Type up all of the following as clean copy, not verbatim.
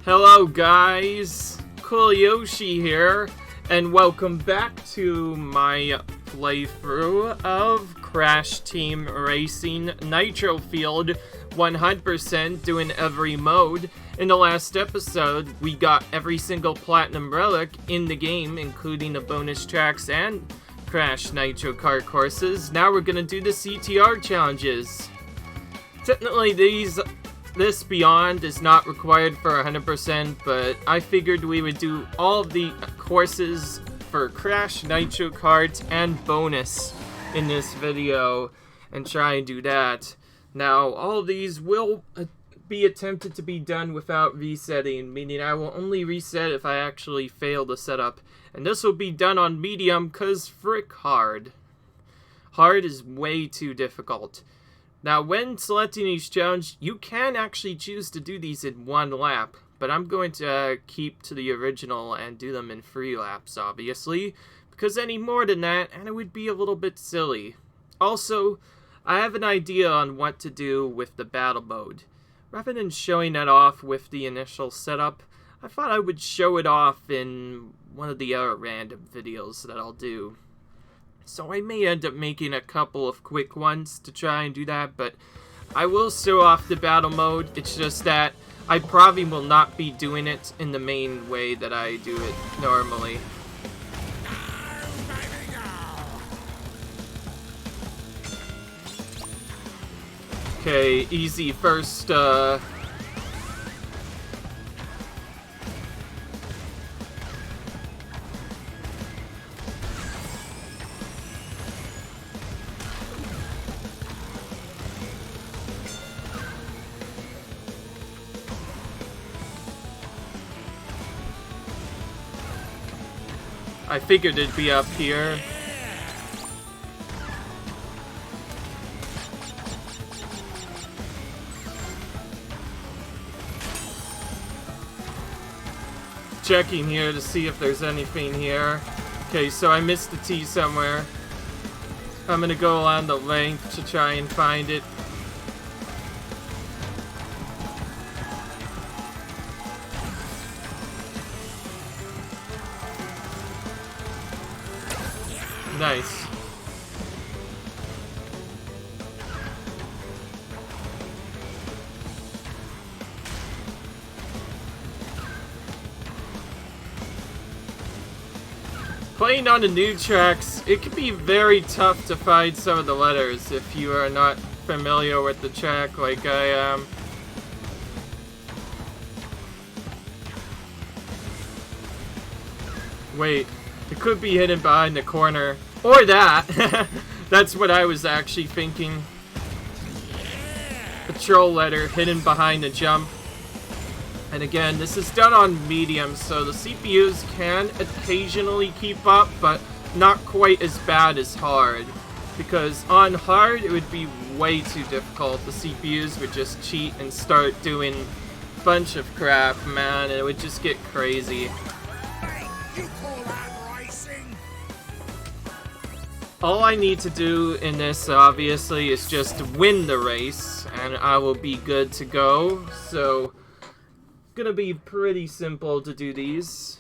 Hello guys, Cool Yoshi here, and welcome back to my playthrough of Crash Team Racing Nitro Field 100%, doing every mode. In the last episode, we got every single Platinum Relic in the game, including the bonus tracks and Crash Nitro Kart courses. Now we're gonna do the CTR challenges. Technically, this Beyond is not required for 100%, but I figured we would do all of the courses for Crash Nitro Kart and bonus in this video and try and do that. Now, all of these will be attempted to be done without resetting, meaning I will only reset if I actually fail the setup. And this will be done on medium, cause frick hard. Hard is way too difficult. Now, when selecting each challenge, you can actually choose to do these in one lap, but I'm going to keep to the original and do them in 3 laps, obviously, because any more than that, and it would be a little bit silly. Also, I have an idea on what to do with the battle mode. Rather than showing that off with the initial setup, I thought I would show it off in one of the other random videos that I'll do. So I may end up making a couple of quick ones to try and do that, but I will show off the battle mode. It's just that I probably will not be doing it in the main way that I do it normally. Okay, easy first, I figured it'd be up here. Checking here to see if there's anything here. Okay, so I missed the T somewhere. I'm gonna go along the length to try and find it. Nice. Playing on the new tracks, it can be very tough to find some of the letters if you are not familiar with the track like I am. Wait. It could be hidden behind the corner. Or that. That's what I was actually thinking. Patrol letter hidden behind the jump. And again, this is done on medium, so the CPUs can occasionally keep up, but not quite as bad as hard. Because on hard, it would be way too difficult. The CPUs would just cheat and start doing a bunch of crap, man, and it would just get crazy. All I need to do in this, obviously, is just win the race, and I will be good to go. So, gonna be pretty simple to do these.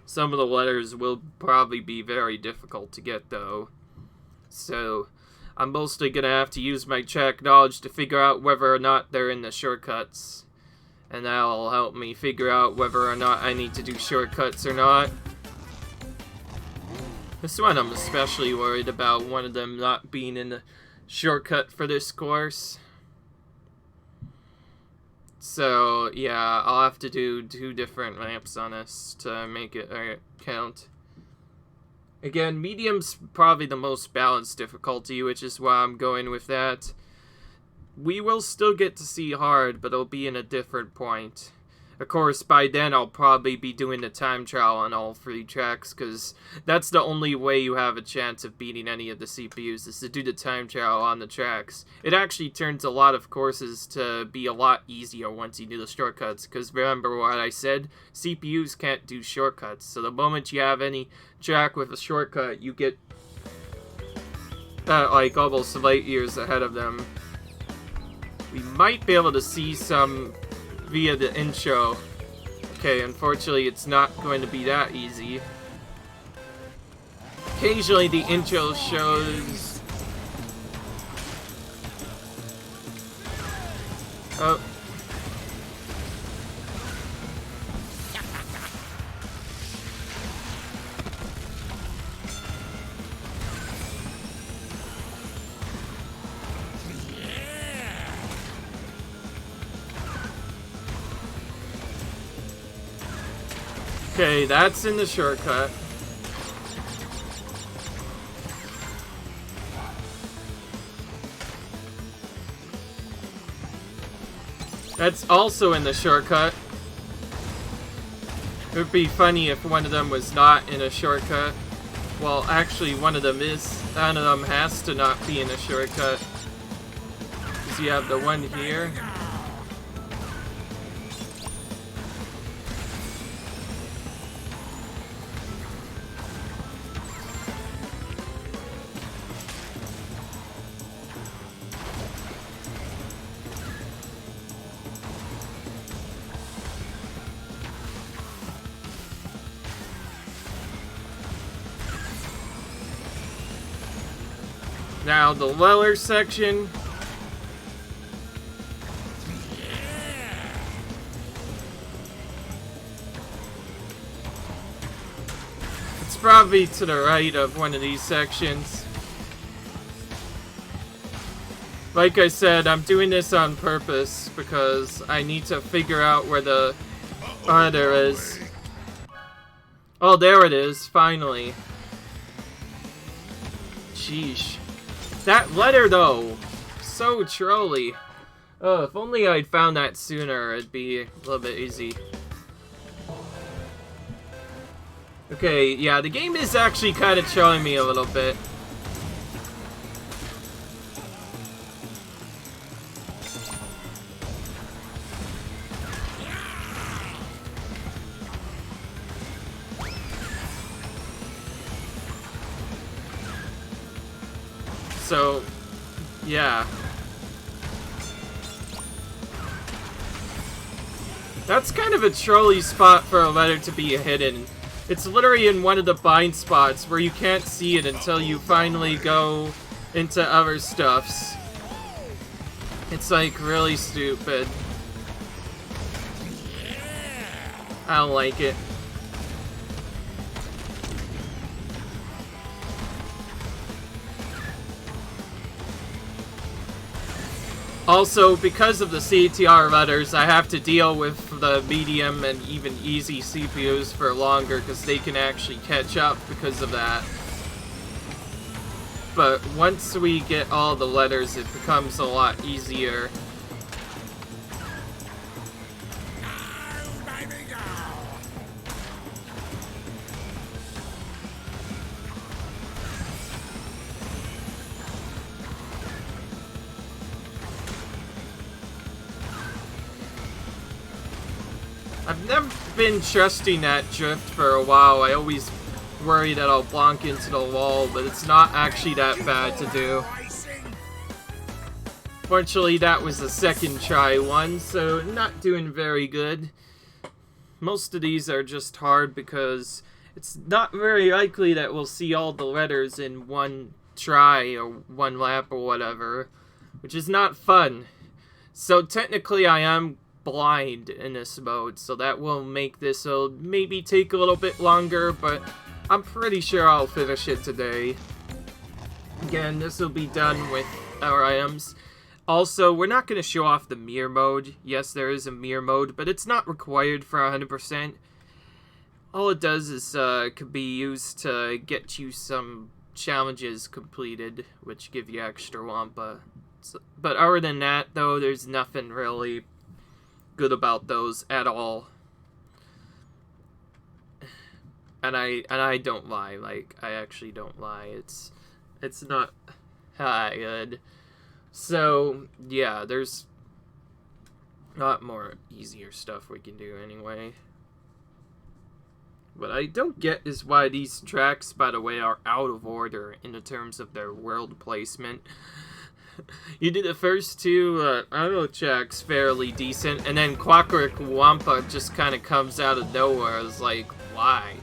Some of the letters will probably be very difficult to get, though. So, I'm mostly gonna have to use my track knowledge to figure out whether or not they're in the shortcuts. And that'll help me figure out whether or not I need to do shortcuts or not. This one I'm especially worried about, one of them not being in the shortcut for this course. So, yeah, I'll have to do 2 different ramps on this to make it count. Again, medium's probably the most balanced difficulty, which is why I'm going with that. We will still get to see hard, but it'll be in a different point. Of course, by then I'll probably be doing the time trial on all 3 tracks, because that's the only way you have a chance of beating any of the CPUs, is to do the time trial on the tracks. It actually turns a lot of courses to be a lot easier once you do the shortcuts, because remember what I said, CPUs can't do shortcuts, so the moment you have any track with a shortcut, you get like almost light years ahead of them. We might be able to see some via the intro. Okay, unfortunately, it's not going to be that easy. Occasionally, the intro shows... Oh. Okay, that's in the shortcut. That's also in the shortcut. It would be funny if one of them was not in a shortcut. Well, actually, one of them is. One of them has to not be in a shortcut. Because you have the one here. Now the lower section. It's probably to the right of one of these sections. Like I said, I'm doing this on purpose because I need to figure out where the other is. Oh, there it is, finally. Sheesh. That letter, though, so trolly. Oh, if only I'd found that sooner, it'd be a little bit easy. Okay, yeah, the game is actually kind of trolling me a little bit. So, yeah. That's kind of a trolly spot for a letter to be hidden. It's literally in one of the bind spots where you can't see it until you finally go into other stuffs. It's like really stupid. I don't like it. Also, because of the CTR letters, I have to deal with the medium and even easy CPUs for longer because they can actually catch up because of that. But once we get all the letters, it becomes a lot easier. I've never been trusting that drift for a while. I always worry that I'll bonk into the wall, but it's not actually that bad to do. Fortunately, that was a second try one, so not doing very good. Most of these are just hard because it's not very likely that we'll see all the letters in one try or one lap or whatever, which is not fun. So technically I am blind in this mode, so that will make this maybe take a little bit longer, but I'm pretty sure I'll finish it today. Again, this will be done with our items. Also, we're not going to show off the mirror mode. Yes, there is a mirror mode, but it's not required for 100%. All it does is could be used to get you some challenges completed, which give you extra Wampa. So, but other than that, though, there's nothing really good about those at all. And I don't lie. Like, I actually don't lie. It's not that good. So, yeah, there's a lot more easier stuff we can do anyway. What I don't get is why these tracks, by the way, are out of order in the terms of their world placement. You did the first two auto checks fairly decent, and then Clockwork Wampa just kind of comes out of nowhere. I was like, why?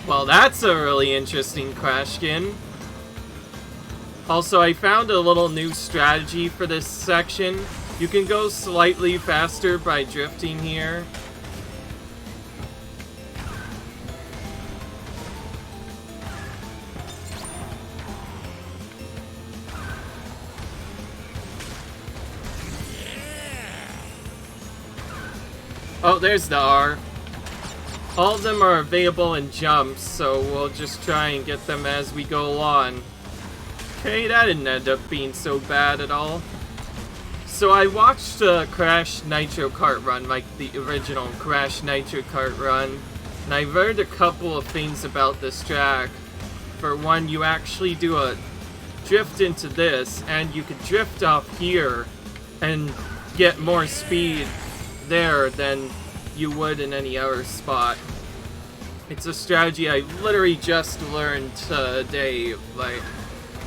Well, that's a really interesting crash skin. Also, I found a little new strategy for this section. You can go slightly faster by drifting here. Oh, there's the R. All of them are available in jumps, so we'll just try and get them as we go along. Okay, that didn't end up being so bad at all. So I watched Crash Nitro Kart Run, like the original Crash Nitro Kart Run, and I learned a couple of things about this track. For one, you actually do a drift into this, and you can drift off here and get more speed there than you would in any other spot. It's a strategy I literally just learned today. Like,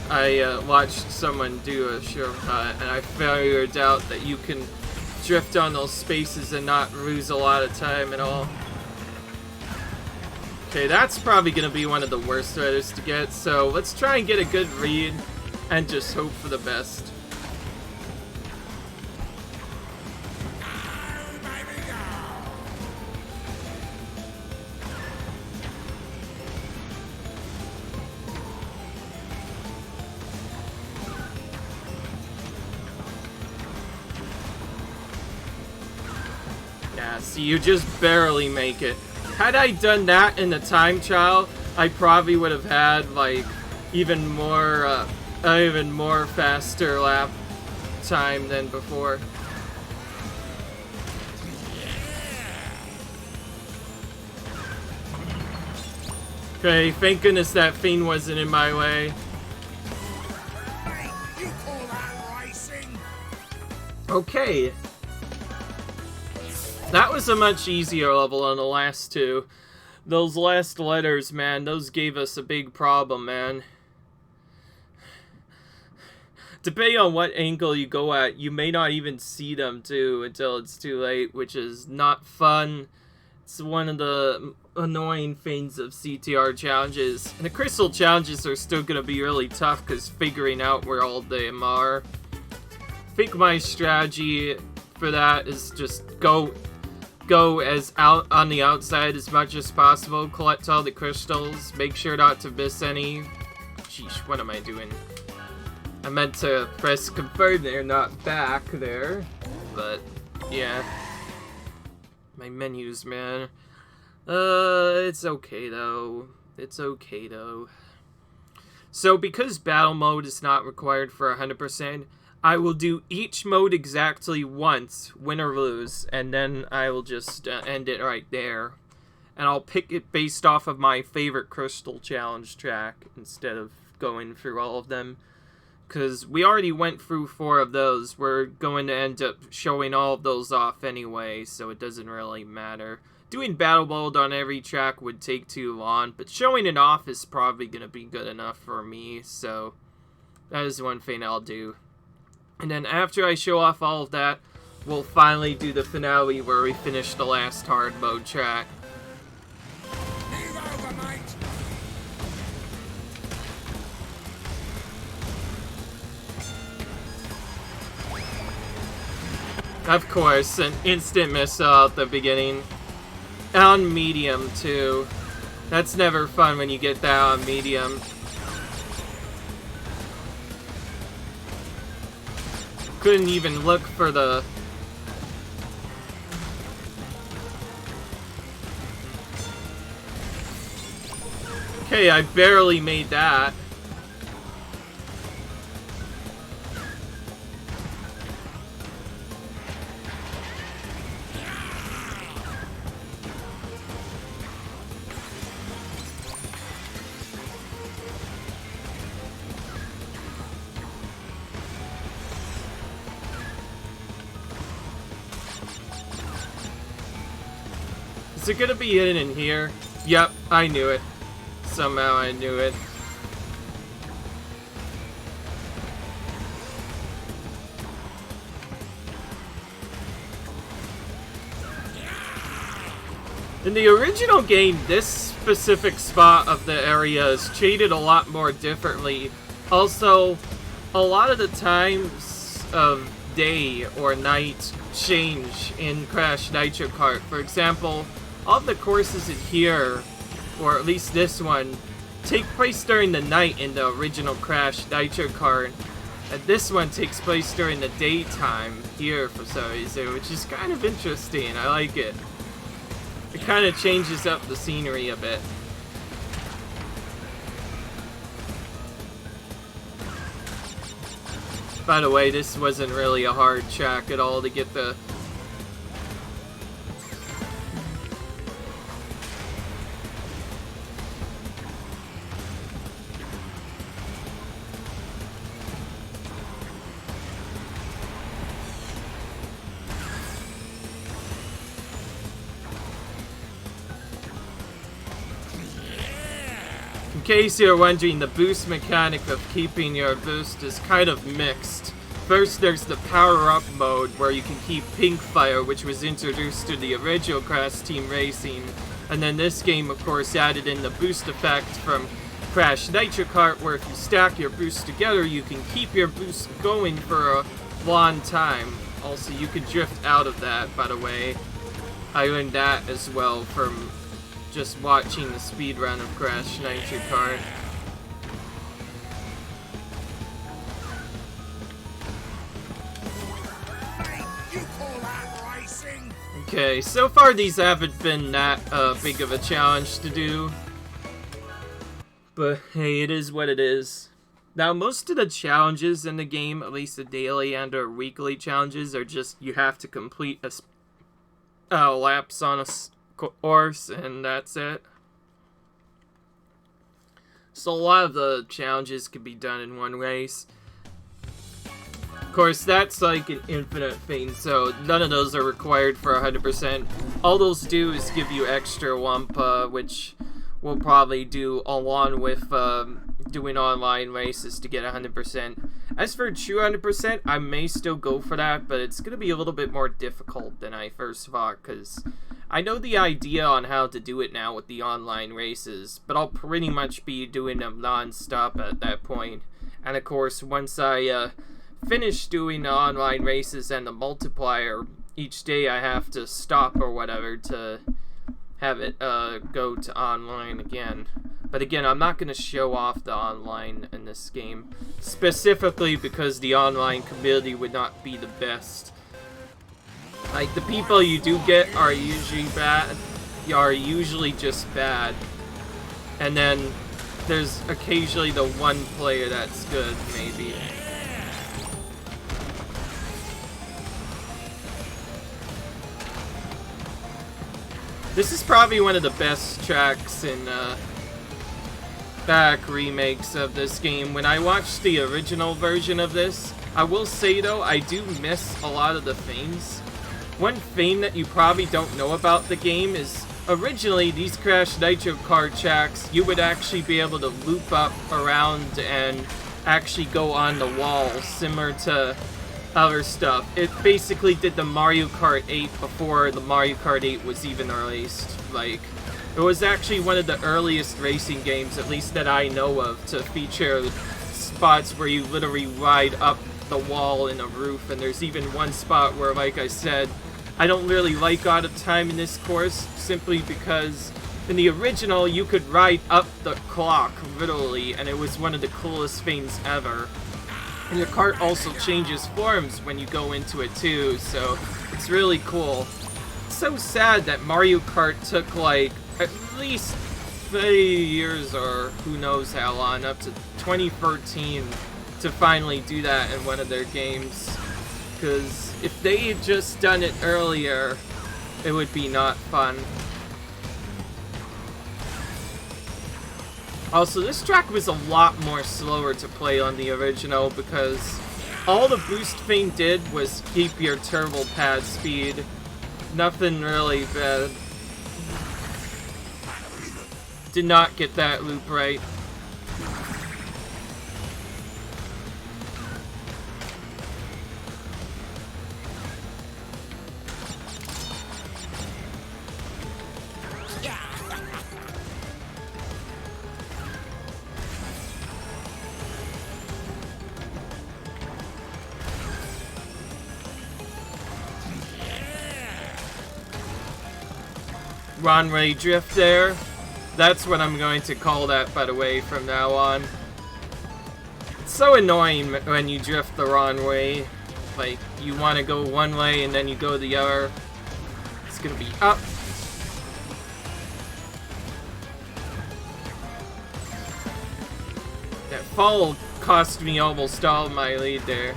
I watched someone do a shortcut, and I figured out that you can drift on those spaces and not lose a lot of time at all. Okay, that's probably going to be one of the worst riders to get, so let's try and get a good read and just hope for the best. Yeah, see, you just barely make it. Had I done that in the time trial, I probably would have had, like, even more faster lap time than before. Okay, thank goodness that Fiend wasn't in my way. You call that racing? Okay. That was a much easier level than the last two. Those last letters, man, those gave us a big problem, man. Depending on what angle you go at, you may not even see them, too, until it's too late, which is not fun. It's one of the annoying things of CTR challenges. And the crystal challenges are still going to be really tough, because figuring out where all of them are. I think my strategy for that is just go as out on the outside as much as possible, collect all the crystals, make sure not to miss any. Sheesh, what am I doing? I meant to press confirm there, not back there, but yeah. My menus, man. It's okay though. It's okay though. So because battle mode is not required for 100%, I will do each mode exactly once, win or lose, and then I will just end it right there. And I'll pick it based off of my favorite Crystal Challenge track instead of going through all of them. Because we already went through 4 of those. We're going to end up showing all of those off anyway, so it doesn't really matter. Doing battle mode on every track would take too long, but showing it off is probably going to be good enough for me, so that is one thing I'll do. And then after I show off all of that, we'll finally do the finale where we finish the last hard mode track. Move over, mate. Of course, an instant missile at the beginning. On medium, too. That's never fun when you get that on medium. Couldn't even look for the... Okay, I barely made that. Is it gonna be hidden in here? Yep, I knew it. Somehow I knew it. In the original game, this specific spot of the area is treated a lot more differently. Also, a lot of the times of day or night change in Crash Nitro Kart. For example, all of the courses in here, or at least this one, take place during the night in the original Crash Nitro Kart. And this one takes place during the daytime here for some reason, which is kind of interesting. I like it. It kind of changes up the scenery a bit. By the way, this wasn't really a hard track at all to get the... In case you're wondering, the boost mechanic of keeping your boost is kind of mixed. First, there's the power-up mode, where you can keep pink fire, which was introduced to the original Crash Team Racing. And then this game, of course, added in the boost effect from Crash Nitro Kart, where if you stack your boosts together, you can keep your boost going for a long time. Also, you can drift out of that, by the way. I learned that as well from just watching the speedrun of Crash Nitro Kart. You call that racing? Okay, so far these haven't been that big of a challenge to do. But hey, it is what it is. Now, most of the challenges in the game, at least the daily and or weekly challenges, are just you have to complete a laps on a course, and that's it. So a lot of the challenges can be done in one race. Of course, that's like an infinite thing, so none of those are required for 100%. All those do is give you extra Wumpa, which we'll probably do along with doing online races to get 100%. As for true 100%, I may still go for that, but it's going to be a little bit more difficult than I first thought, because I know the idea on how to do it now with the online races, but I'll pretty much be doing them non-stop at that point. And of course, once I finish doing the online races and the multiplier, each day I have to stop or whatever to have it go to online again. But again, I'm not going to show off the online in this game, specifically because the online community would not be the best. Like, the people you do get are usually bad, are usually just bad. And then there's occasionally the one player that's good, maybe. This is probably one of the best tracks in back remakes of this game. When I watched the original version of this, I will say though, I do miss a lot of the themes. One thing that you probably don't know about the game is originally these Crash Nitro Kart tracks, you would actually be able to loop up around and actually go on the wall, similar to other stuff. It basically did the Mario Kart 8 before the Mario Kart 8 was even released. Like, it was actually one of the earliest racing games, at least that I know of, to feature spots where you literally ride up the wall in a roof, and there's even one spot where, like I said, I don't really like out of time in this course, simply because in the original you could ride up the clock, literally, and it was one of the coolest things ever. And your kart also changes forms when you go into it too, so it's really cool. It's so sad that Mario Kart took like at least 30 years or who knows how long, up to 2013, to finally do that in one of their games. Because if they had just done it earlier, it would be not fun. Also, this track was a lot more slower to play on the original because all the boost thing did was keep your turbo pad speed. Nothing really bad. did not get that loop right. Runway drift there. That's what I'm going to call that, by the way, from now on. It's so annoying when you drift the wrong way. Like, you want to go one way and then you go the other. It's gonna be up. That fall cost me almost all of my lead there.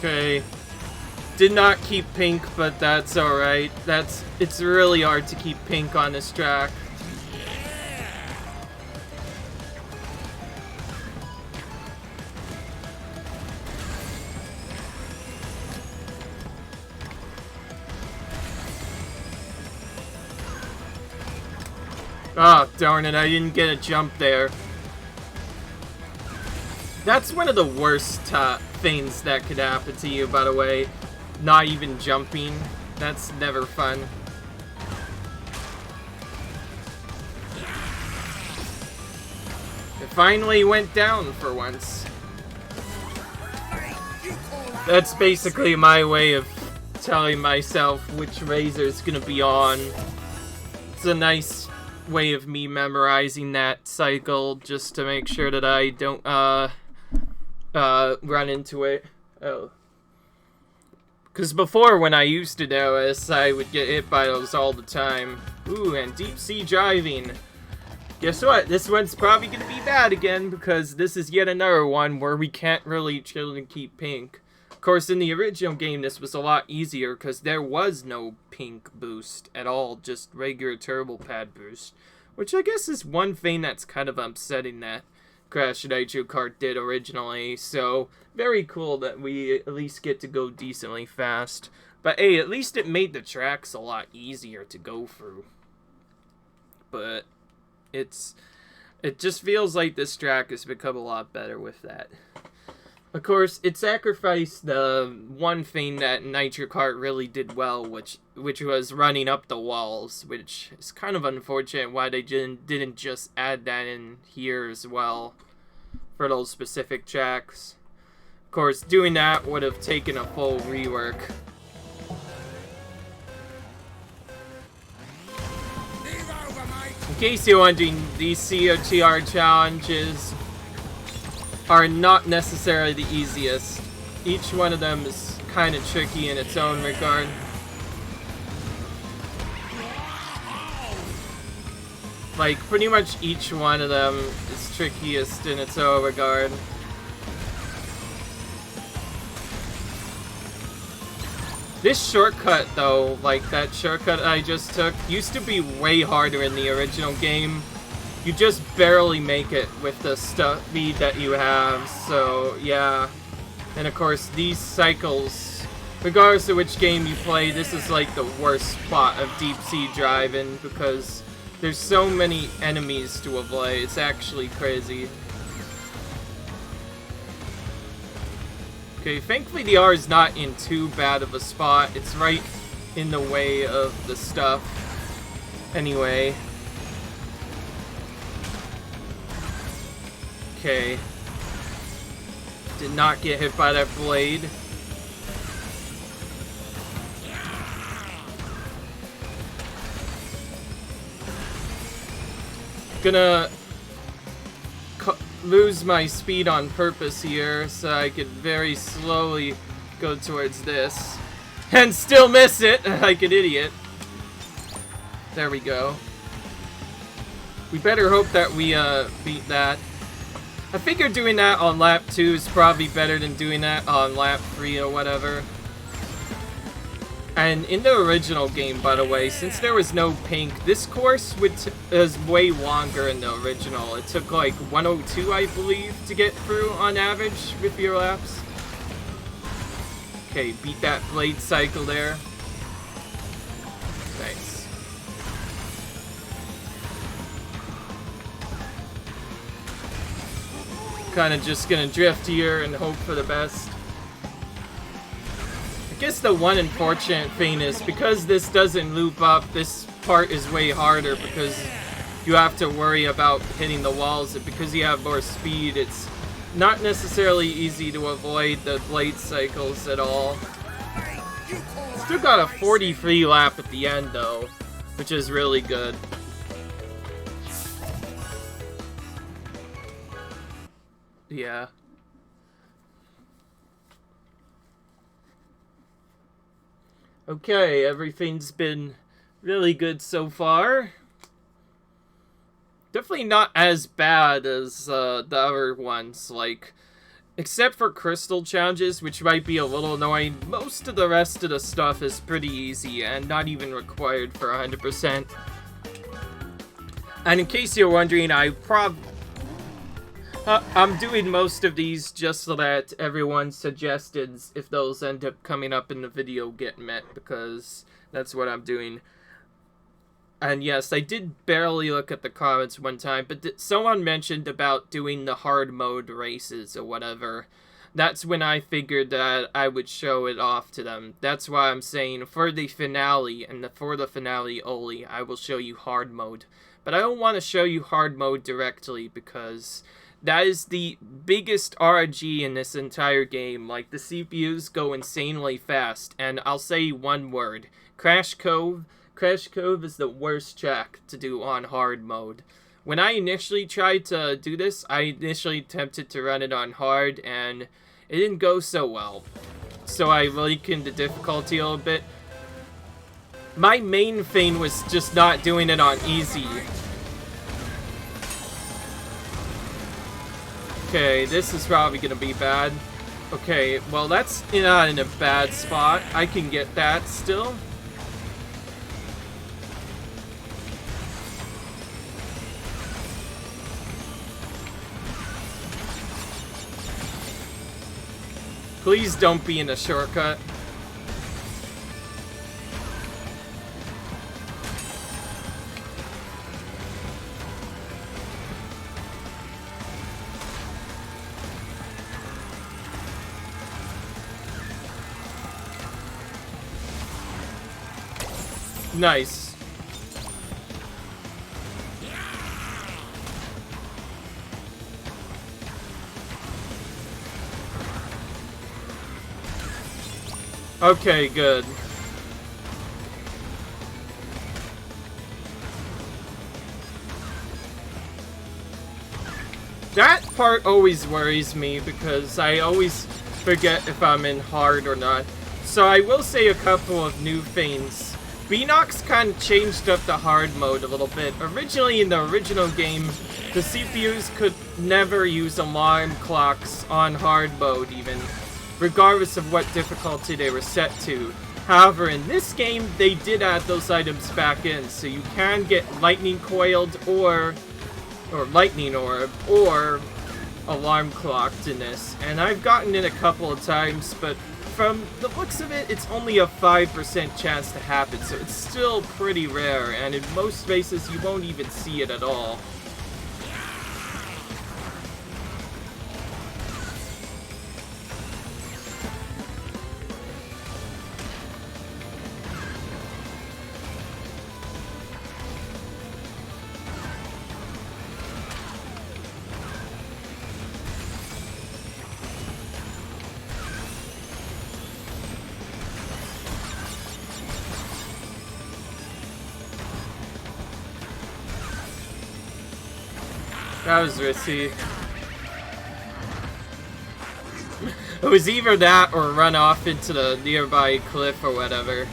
Okay. Did not keep pink, but that's alright. It's really hard to keep pink on this track. Ah, darn it, I didn't get a jump there. That's one of the worst things that could happen to you, by the way. Not even jumping. That's never fun. It finally went down for once. That's basically my way of telling myself which razor's gonna be on. It's a nice way of me memorizing that cycle just to make sure that I don't run into it. Oh. Because before, when I used to know this, I would get hit by those all the time. Ooh, and deep sea driving. Guess what? This one's probably going to be bad again, because this is yet another one where we can't really chill and keep pink. Of course, in the original game, this was a lot easier, because there was no pink boost at all, just regular turbo pad boost. Which I guess is one thing that's kind of upsetting that Crash Nitro Kart did originally, so very cool that we at least get to go decently fast. But hey, at least it made the tracks a lot easier to go through. But it just feels like this track has become a lot better with that. Of course, it sacrificed the one thing that Nitro Kart really did well, which was running up the walls, which is kind of unfortunate why they didn't just add that in here as well for those specific tracks. Of course, doing that would have taken a full rework. In case you're wondering, these CTR challenges are not necessarily the easiest. Each one of them is kind of tricky in its own regard. Like, pretty much each one of them is trickiest in its own regard. This shortcut, though, like that shortcut I just took, used to be way harder in the original game. You just barely make it with the speed that you have, so yeah. And of course, these cycles, regardless of which game you play, this is like the worst spot of deep sea driving because there's so many enemies to avoid. It's actually crazy. Okay, thankfully the R is not in too bad of a spot. It's right in the way of the stuff. Anyway. Okay. Did not get hit by that blade. Gonna lose my speed on purpose here so I could very slowly go towards this. And still miss it like an idiot. There we go. We better hope that we beat that. I figured doing that on lap 2 is probably better than doing that on lap 3 or whatever. And in the original game, by the way, since there was no pink, this course was way longer in the original. It took like 102, I believe, to get through on average with your laps. Okay, beat that blade cycle there. Nice. Kind of just gonna drift here and hope for the best. I guess the one unfortunate thing is because this doesn't loop up, this part is way harder because you have to worry about hitting the walls. And because you have more speed, it's not necessarily easy to avoid the blade cycles at all. Still got a 43 lap at the end though, which is really good. Yeah. Okay, everything's been really good so far. Definitely not as bad as the other ones, like, except for crystal challenges, which might be a little annoying. Most of the rest of the stuff is pretty easy and not even required for 100%. And in case you're wondering, I'm doing most of these just so that everyone's suggestions, if those end up coming up in the video, get met, because that's what I'm doing. And yes, I did barely look at the comments one time, but someone mentioned about doing the hard mode races or whatever. That's when I figured that I would show it off to them. That's why I'm saying for the finale, and for the finale only, I will show you hard mode. But I don't want to show you hard mode directly because that is the biggest RNG in this entire game. Like, the CPUs go insanely fast. And I'll say one word. Crash Cove. Crash Cove is the worst track to do on hard mode. When I initially tried to do this, I initially attempted to run it on hard, and it didn't go so well. So I weakened the difficulty a little bit. My main thing was just not doing it on easy. Okay, this is probably gonna be bad. Okay, well that's not in a bad spot. I can get that still. Please don't be in a shortcut. Nice. Okay, good. That part always worries me because I always forget if I'm in hard or not. So I will say a couple of new things. Beanox kind of changed up the hard mode a little bit. Originally, in the original game, the CPUs could never use alarm clocks on hard mode even, regardless of what difficulty they were set to. However, in this game, they did add those items back in, so you can get lightning coiled or lightning orb or alarm clocked in this. And I've gotten it a couple of times, but from the looks of it, it's only a 5% chance to happen, so it's still pretty rare, and in most spaces you won't even see it at all. That was risky. It was either that or run off into the nearby cliff or whatever.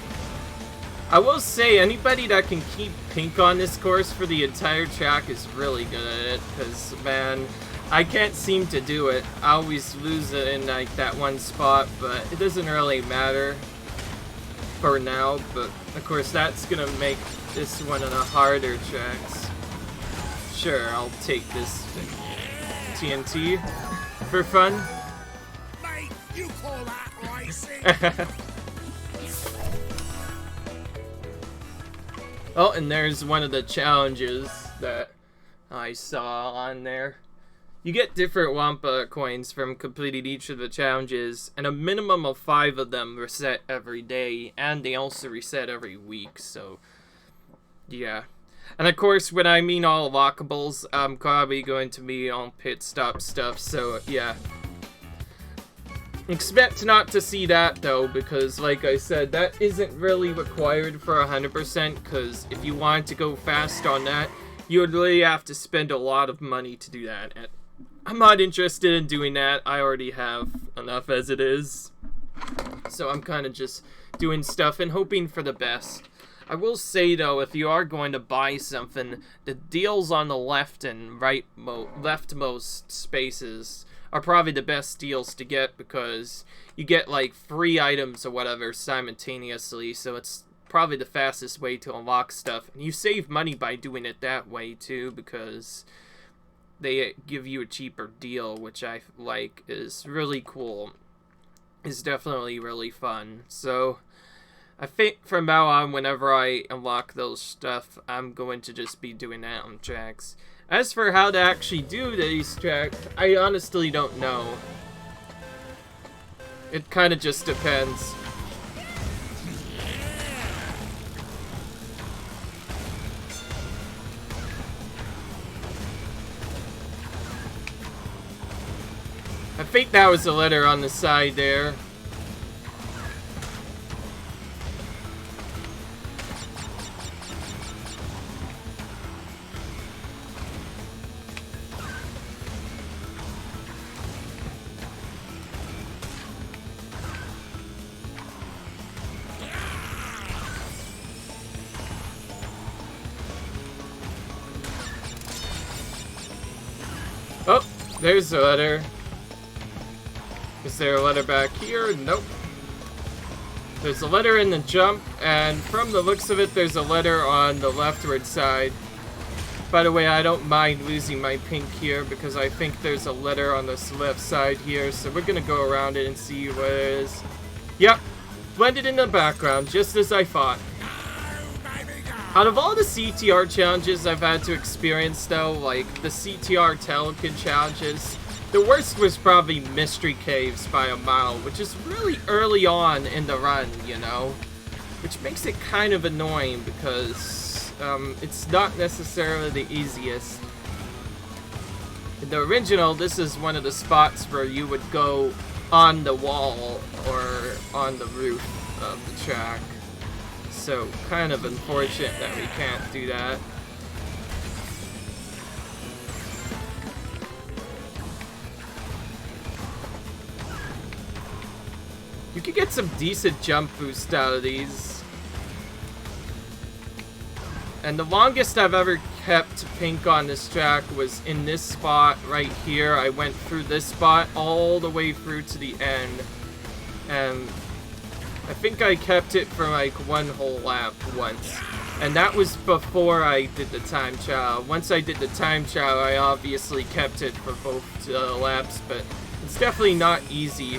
I will say, anybody that can keep pink on this course for the entire track is really good at it, because, man, I can't seem to do it. I always lose it in like that one spot, but it doesn't really matter for now. But of course, that's gonna make this one on a harder tracks. Sure, I'll take this TNT for fun. Mate, you call that racing? Oh, and there's one of the challenges that I saw on there. You get different Wampa coins from completing each of the challenges, and a minimum of 5 of them reset every day, and they also reset every week, so yeah. And of course, when I mean all lockables, I'm probably going to mean all pit stop stuff, so yeah. Expect not to see that though, because like I said, that isn't really required for 100%, because if you want to go fast on that, you would really have to spend a lot of money to do that. And I'm not interested in doing that. I already have enough as it is. So I'm kind of just doing stuff and hoping for the best. I will say though, if you are going to buy something, the deals on the left and leftmost spaces are probably the best deals to get, because you get like 3 items or whatever simultaneously, so it's probably the fastest way to unlock stuff. And you save money by doing it that way too, because they give you a cheaper deal, which I like is really cool. It's definitely really fun. So I think from now on, whenever I unlock those stuff, I'm going to just be doing that on tracks. As for how to actually do these tracks, I honestly don't know. It kind of just depends. I think that was a letter on the side there. Oh, there's a letter. Is there a letter back here? Nope. There's a letter in the jump, and from the looks of it, there's a letter on the leftward side. By the way, I don't mind losing my pink here, because I think there's a letter on this left side here, so we're gonna go around it and see what it is. Yep, blended in the background, just as I thought. Out of all the CTR challenges I've had to experience though, like the CTR Telekin challenges, the worst was probably Mystery Caves by a mile, which is really early on in the run, you know? Which makes it kind of annoying because it's not necessarily the easiest. In the original, this is one of the spots where you would go on the wall or on the roof of the track. So, kind of unfortunate that we can't do that. You could get some decent jump boost out of these. And the longest I've ever kept pink on this track was in this spot right here. I went through this spot all the way through to the end. And I think I kept it for like one whole lap once. And that was before I did the time trial. Once I did the time trial, I obviously kept it for both laps, but it's definitely not easy.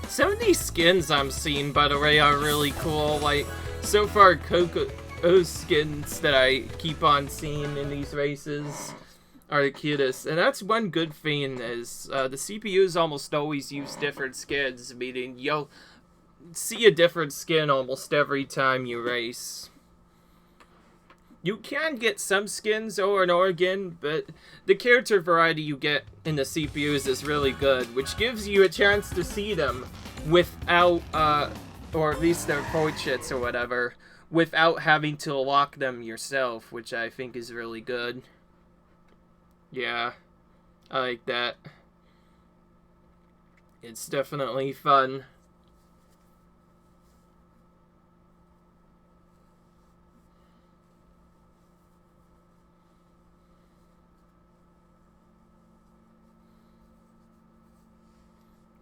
Some of these skins I'm seeing, by the way, are really cool. Like, so far, Coco skins that I keep on seeing in these races are the cutest. And that's one good thing is the CPUs almost always use different skins, meaning you'll see a different skin almost every time you race. You can get some skins over and over again, but the character variety you get in the CPUs is really good, which gives you a chance to see them without, or at least their portraits or whatever, without having to lock them yourself, which I think is really good. Yeah, I like that. It's definitely fun.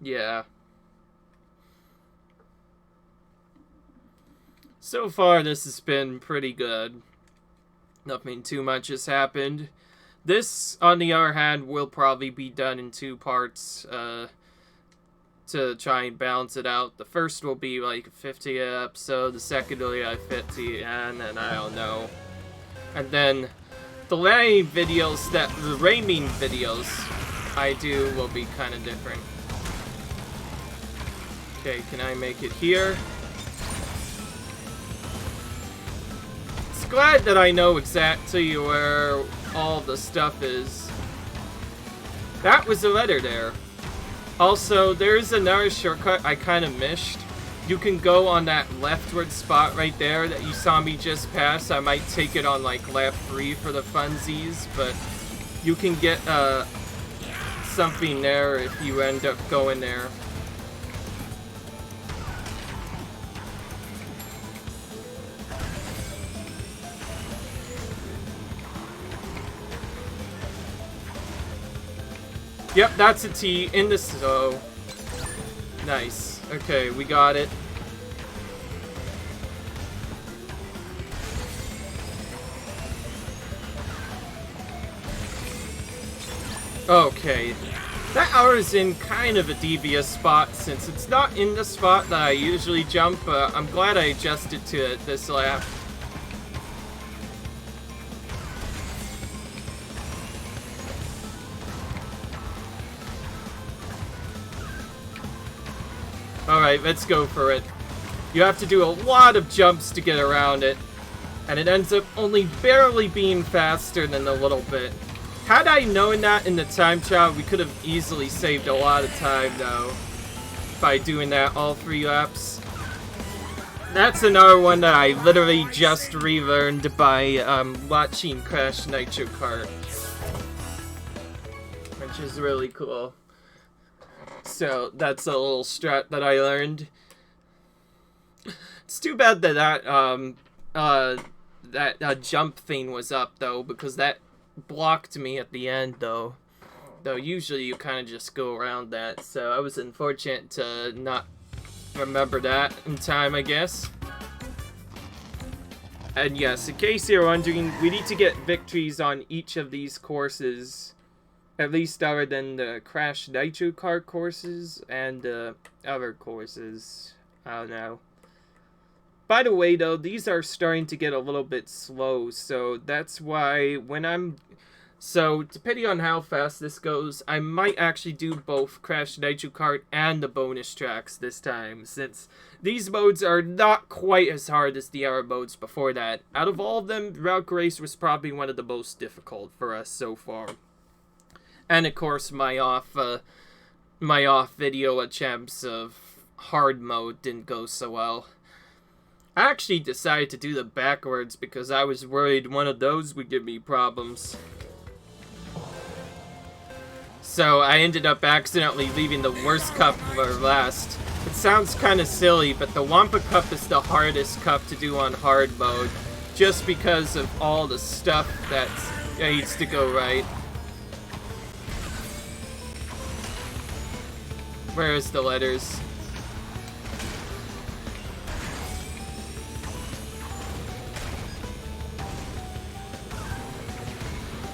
Yeah. So far, this has been pretty good. Nothing too much has happened. This, on the other hand, will probably be done in 2 parts to try and balance it out. The first will be like a 50 episode, the second will be like 50, and I don't know. And then the remaining videos I do will be kind of different. Okay, can I make it here? It's glad that I know exactly where all the stuff is. That was a letter there. Also, there's another shortcut I kind of missed. You can go on that leftward spot right there that you saw me just pass. I might take it on like lap 3 for the funsies, but you can get something there if you end up going there. Yep, that's a T in the snow. Nice. Okay, we got it. Okay. That hour is in kind of a devious spot since it's not in the spot that I usually jump, but I'm glad I adjusted to it this lap. Alright, let's go for it. You have to do a lot of jumps to get around it, and it ends up only barely being faster than a little bit. Had I known that in the time trial, we could have easily saved a lot of time, though, by doing that all 3 laps. That's another one that I literally just relearned by watching Crash Nitro Kart, which is really cool. So that's a little strat that I learned. It's too bad that that jump thing was up though, because that blocked me at the end though. Though usually you kind of just go around that, so I was unfortunate to not remember that in time, I guess. And yes, in case you're wondering, we need to get victories on each of these courses. At least other than the Crash Nitro Kart courses and other courses. I don't know. By the way, though, these are starting to get a little bit slow, so that's why when I'm... So, depending on how fast this goes, I might actually do both Crash Nitro Kart and the bonus tracks this time, since these modes are not quite as hard as the other modes before that. Out of all of them, Route Race was probably one of the most difficult for us so far. And of course, my off video attempts of hard mode didn't go so well. I actually decided to do them backwards because I was worried one of those would give me problems. So I ended up accidentally leaving the worst cup for last. It sounds kind of silly, but the Wampa Cup is the hardest cup to do on hard mode, just because of all the stuff that needs to go right. Where's the letters?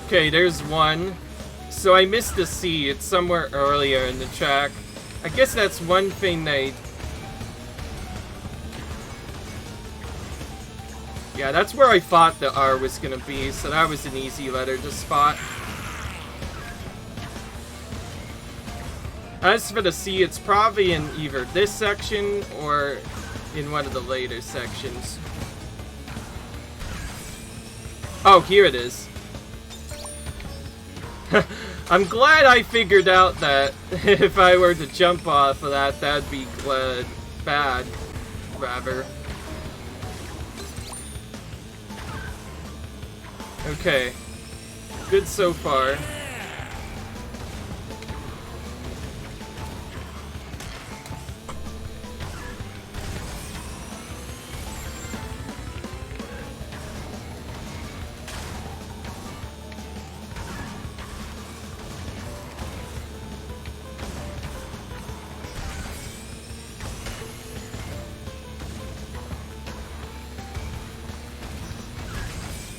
Okay, there's one. So I missed the C. It's somewhere earlier in the track. I guess that's one thing they... Yeah, that's where I thought the R was gonna be, so that was an easy letter to spot. As for the C, it's probably in either this section or in one of the later sections. Oh, here it is. I'm glad I figured out that if I were to jump off of that, that'd be bad, rather. Okay. Good so far.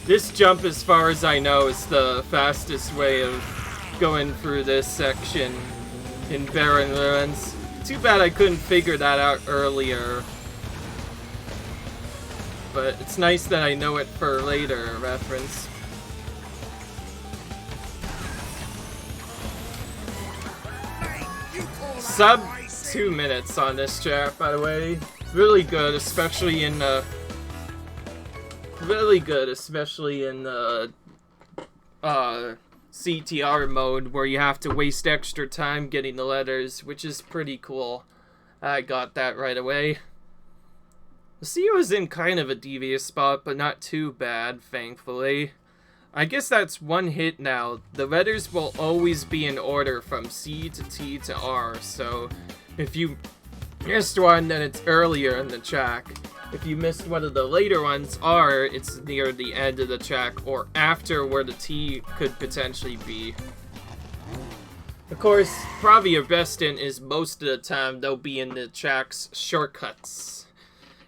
This jump, as far as I know, is the fastest way of going through this section in Barren Ruins. Too bad I couldn't figure that out earlier. But it's nice that I know it for later reference. Sub 2 minutes on this chat, by the way. Really good, especially in the... CTR mode, where you have to waste extra time getting the letters, which is pretty cool. I got that right away. The sea was in kind of a devious spot, but not too bad, thankfully. I guess that's one hit now. The letters will always be in order from C to T to R, so if you missed one, then it's earlier in the track. If you missed one of the later ones, R, it's near the end of the track, or after where the T could potentially be. Of course, probably your best hint is most of the time they'll be in the track's shortcuts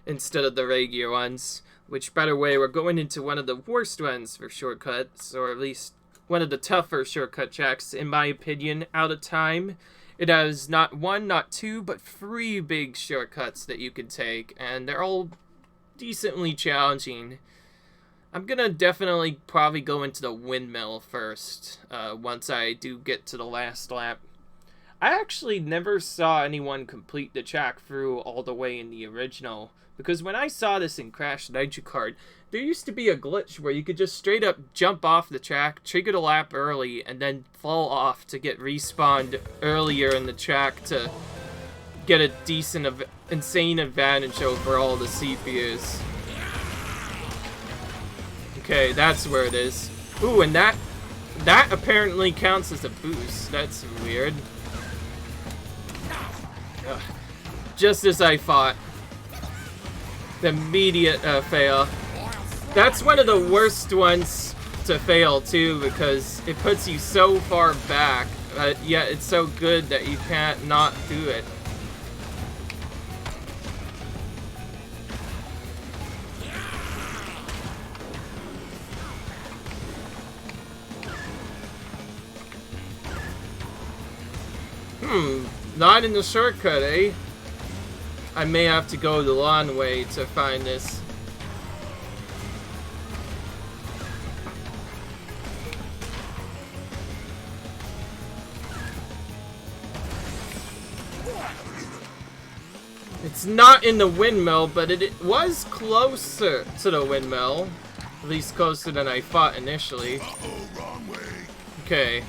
instead of the regular ones. Which, by the way, we're going into one of the worst ones for shortcuts, or at least one of the tougher shortcut tracks, in my opinion, out of time. It has not one, not two, but 3 big shortcuts that you can take, and they're all decently challenging. I'm gonna definitely probably go into the windmill first, once I do get to the last lap. I actually never saw anyone complete the track through all the way in the original, because when I saw this in Crash Nitro Kart, there used to be a glitch where you could just straight up jump off the track, trigger the lap early, and then fall off to get respawned earlier in the track to get a decent, insane advantage over all the CPUs. Okay, that's where it is. Ooh, and that apparently counts as a boost. That's weird. Ugh. Just as I thought. The immediate fail. That's one of the worst ones to fail too, because it puts you so far back, but yet it's so good that you can't not do it. Not in the shortcut, eh? I may have to go the long way to find this. It's not in the windmill, but it was closer to the windmill. At least closer than I thought initially. Wrong way. Okay.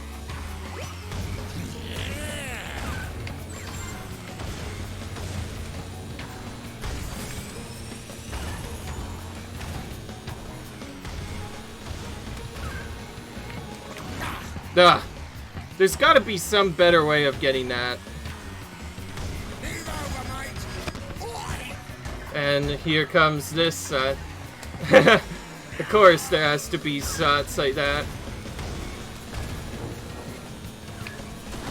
Ugh. There's gotta be some better way of getting that. And here comes this set. Of course there has to be shots like that.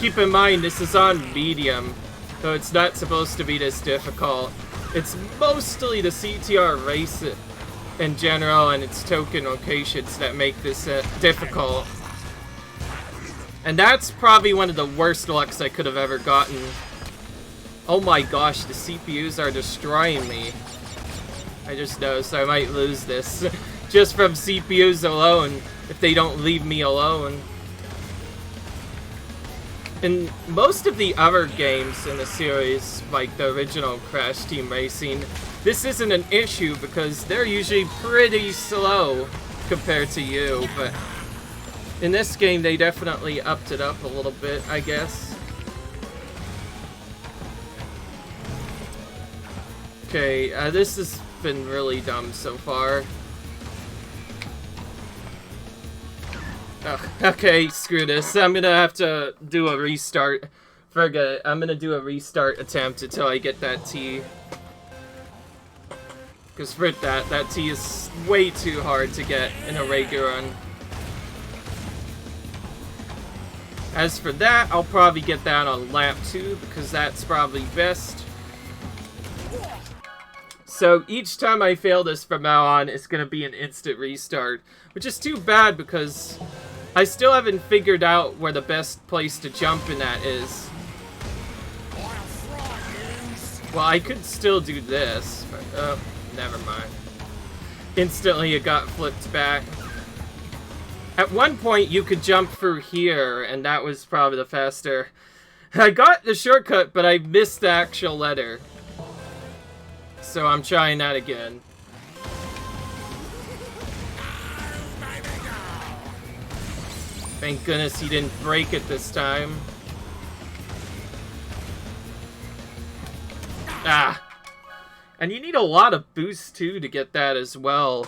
Keep in mind this is on medium, so it's not supposed to be this difficult. It's mostly the CTR race in general and its token locations that make this difficult. And that's probably one of the worst lucks I could have ever gotten. Oh my gosh, the CPUs are destroying me. I just noticed I might lose this. Just from CPUs alone, if they don't leave me alone. In most of the other games in the series, like the original Crash Team Racing, this isn't an issue because they're usually pretty slow compared to you, but in this game they definitely upped it up a little bit, I guess. Okay, this has been really dumb so far. Oh, okay, screw this. I'm gonna have to do a restart. Forget it. I'm gonna do a restart attempt until I get that T. Because for that T is way too hard to get in a regular run. As for that, I'll probably get that on lap 2 because that's probably best. So each time I fail this from now on, it's going to be an instant restart. Which is too bad because I still haven't figured out where the best place to jump in that is. Well, I could still do this, but oh, never mind. Instantly it got flipped back. At one point you could jump through here, and that was probably the faster. I got the shortcut, but I missed the actual letter. So I'm trying that again. Thank goodness he didn't break it this time. Ah! And you need a lot of boost too to get that as well.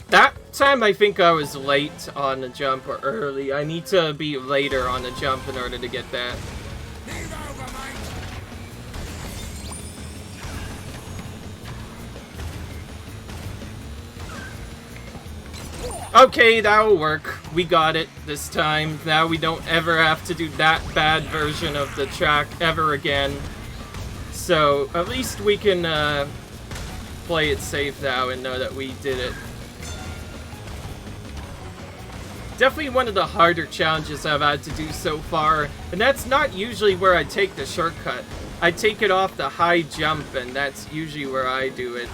That time I think I was late on the jump or early. I need to be later on the jump in order to get that. Okay, that'll work. We got it this time. Now we don't ever have to do that bad version of the track ever again. So, at least we can play it safe now and know that we did it. Definitely one of the harder challenges I've had to do so far. And that's not usually where I take the shortcut. I take it off the high jump, and that's usually where I do it.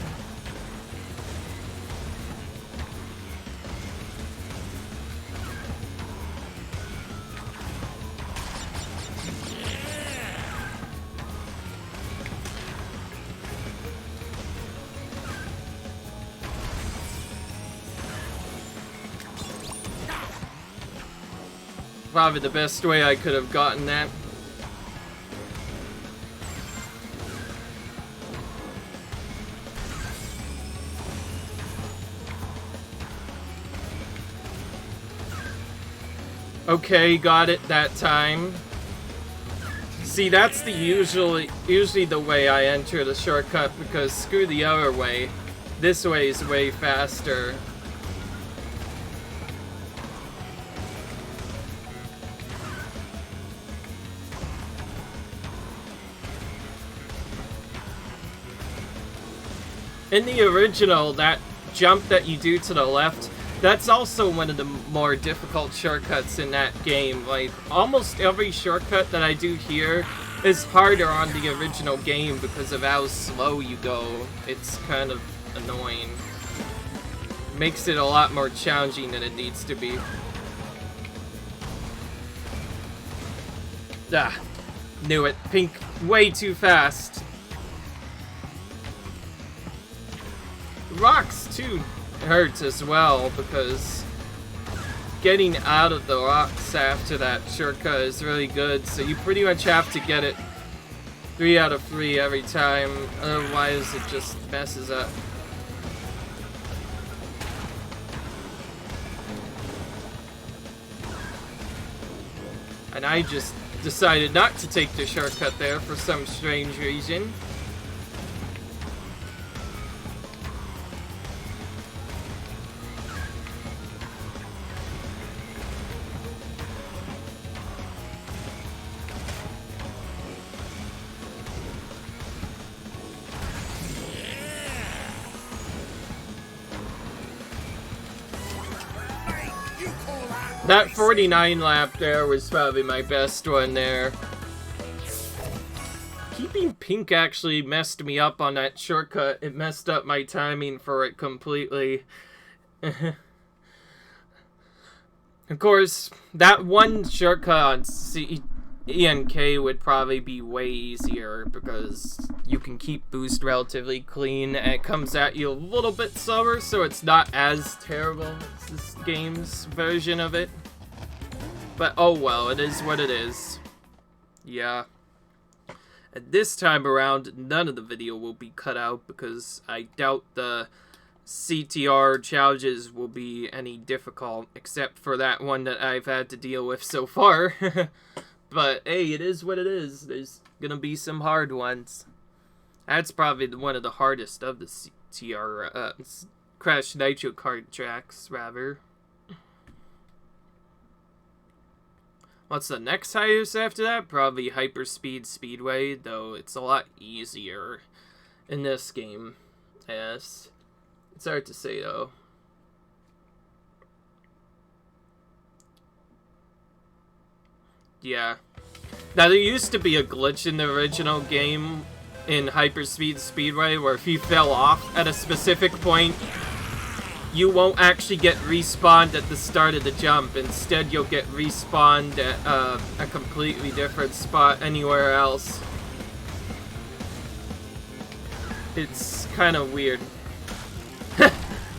Probably the best way I could have gotten that. Okay, got it that time. See, that's the usually the way I enter the shortcut, because screw the other way. This way is way faster. In the original, that jump that you do to the left, that's also one of the more difficult shortcuts in that game. Like, almost every shortcut that I do here is harder on the original game because of how slow you go. It's kind of annoying. Makes it a lot more challenging than it needs to be. Ah, knew it. Pink, way too fast. Rocks, too, hurts as well, because getting out of the rocks after that shortcut is really good, so you pretty much have to get it 3 out of 3 every time, otherwise it just messes up. And I just decided not to take the shortcut there for some strange reason. That 49 lap there was probably my best one there. Keeping pink actually messed me up on that shortcut. It messed up my timing for it completely. Of course, that one shortcut on CNK would probably be way easier because you can keep boost relatively clean and it comes at you a little bit slower, so it's not as terrible as this game's version of it. But oh well, it is what it is. Yeah. And this time around, none of the video will be cut out because I doubt the CTR challenges will be any difficult, except for that one that I've had to deal with so far. But hey, it is what it is. There's gonna be some hard ones. That's probably one of the hardest of the CTR, Crash Nitro kart tracks, rather. What's the next highest after that? Probably Hyperspeed Speedway, though it's a lot easier. in this game. Yes. It's hard to say, though. Yeah. Now, there used to be a glitch in the original game in Hyperspeed Speedway where if you fell off at a specific point, you won't actually get respawned at the start of the jump. Instead, you'll get respawned at a completely different spot anywhere else. It's kind of weird.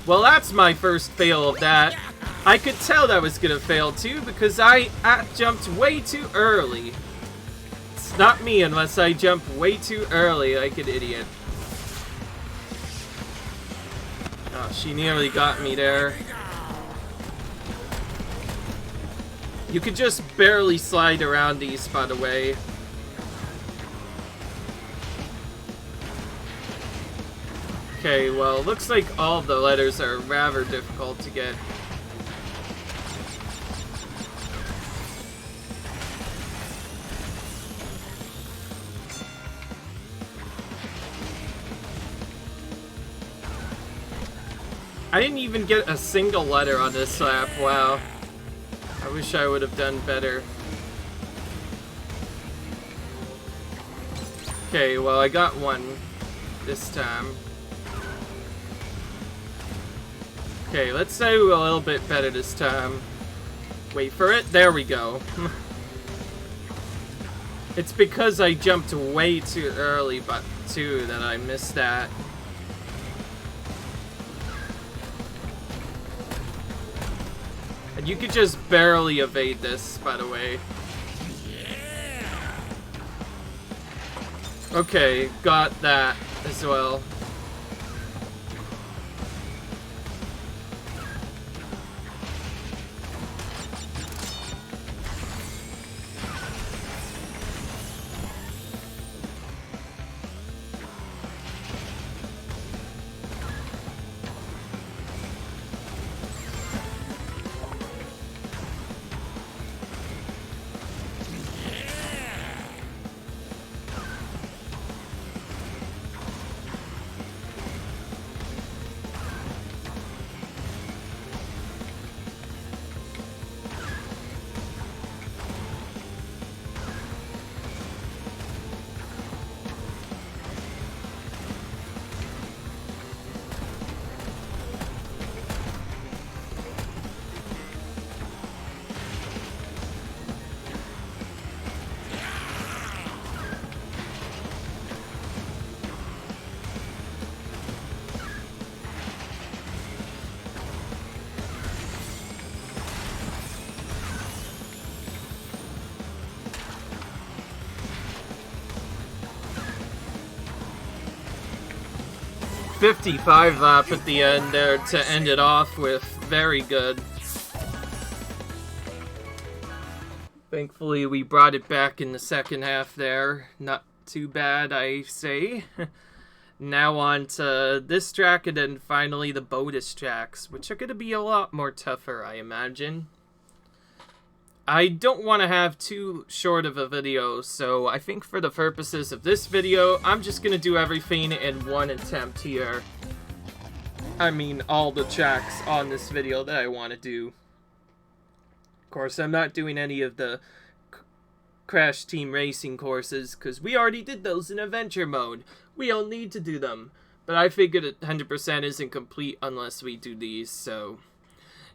Well, that's my first fail of that. I could tell that was gonna fail too because I jumped way too early. It's not me unless I jump way too early like an idiot. Oh, she nearly got me there. You could just barely slide around these, by the way. Okay, well, looks like all of the letters are rather difficult to get. I didn't even get a single letter on this lap, wow. I wish I would have done better. Okay, well, I got one this time. Okay, let's do a little bit better this time. Wait for it, there we go. It's because I jumped way too early, but too, that I missed that. And you could just barely evade this, by the way. Okay, got that as well. .55 lap at the end there to end it off with. Very good. Thankfully, we brought it back in the second half there. Not too bad, I say. Now on to this track and then finally the bonus tracks, which are going to be a lot more tougher, I imagine. I don't want to have too short of a video, so I think for the purposes of this video, I'm just going to do everything in one attempt here. I mean, all the tracks on this video that I want to do. Of course, I'm not doing any of the Crash Team Racing courses, because we already did those in Adventure Mode. We don't need to do them. But I figured 100% isn't complete unless we do these, so...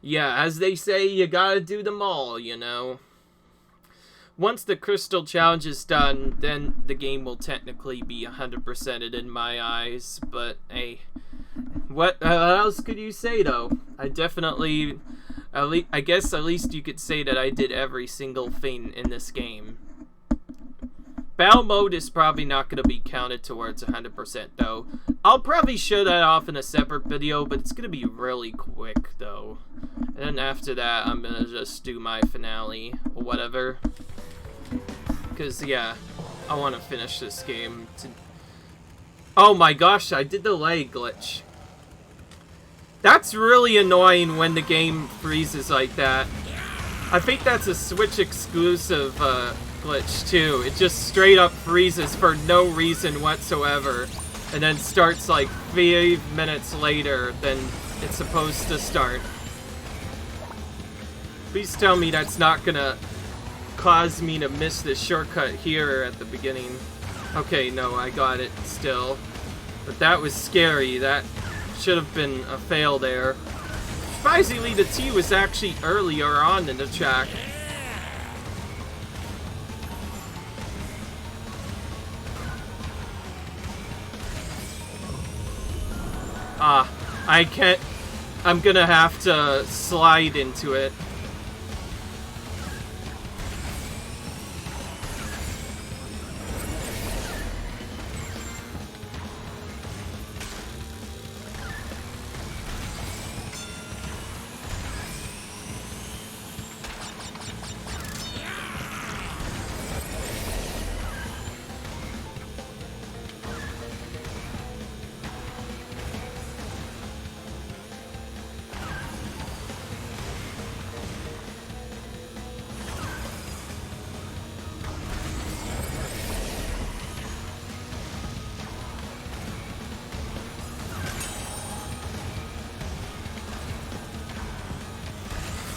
yeah, as they say, you gotta do them all, you know. Once the Crystal Challenge is done, then the game will technically be 100%ed in my eyes. But, hey, what else could you say, though? I definitely, I guess at least you could say that I did every single thing in this game. Battle mode is probably not going to be counted towards 100%, though. I'll probably show that off in a separate video, but it's going to be really quick, though. And then after that, I'm going to just do my finale, or whatever. Because, yeah, I want to finish this game. Oh my gosh, I did the lag glitch. That's really annoying when the game freezes like that. I think that's a Switch exclusive, glitch too. It just straight up freezes for no reason whatsoever. and then starts like 5 minutes later than it's supposed to start. Please tell me that's not gonna cause me to miss this shortcut here at the beginning. Okay, no, I got it still. But that was scary. That should have been a fail there. Surprisingly, the T was actually earlier on in the track. I can't. I'm gonna have to slide into it.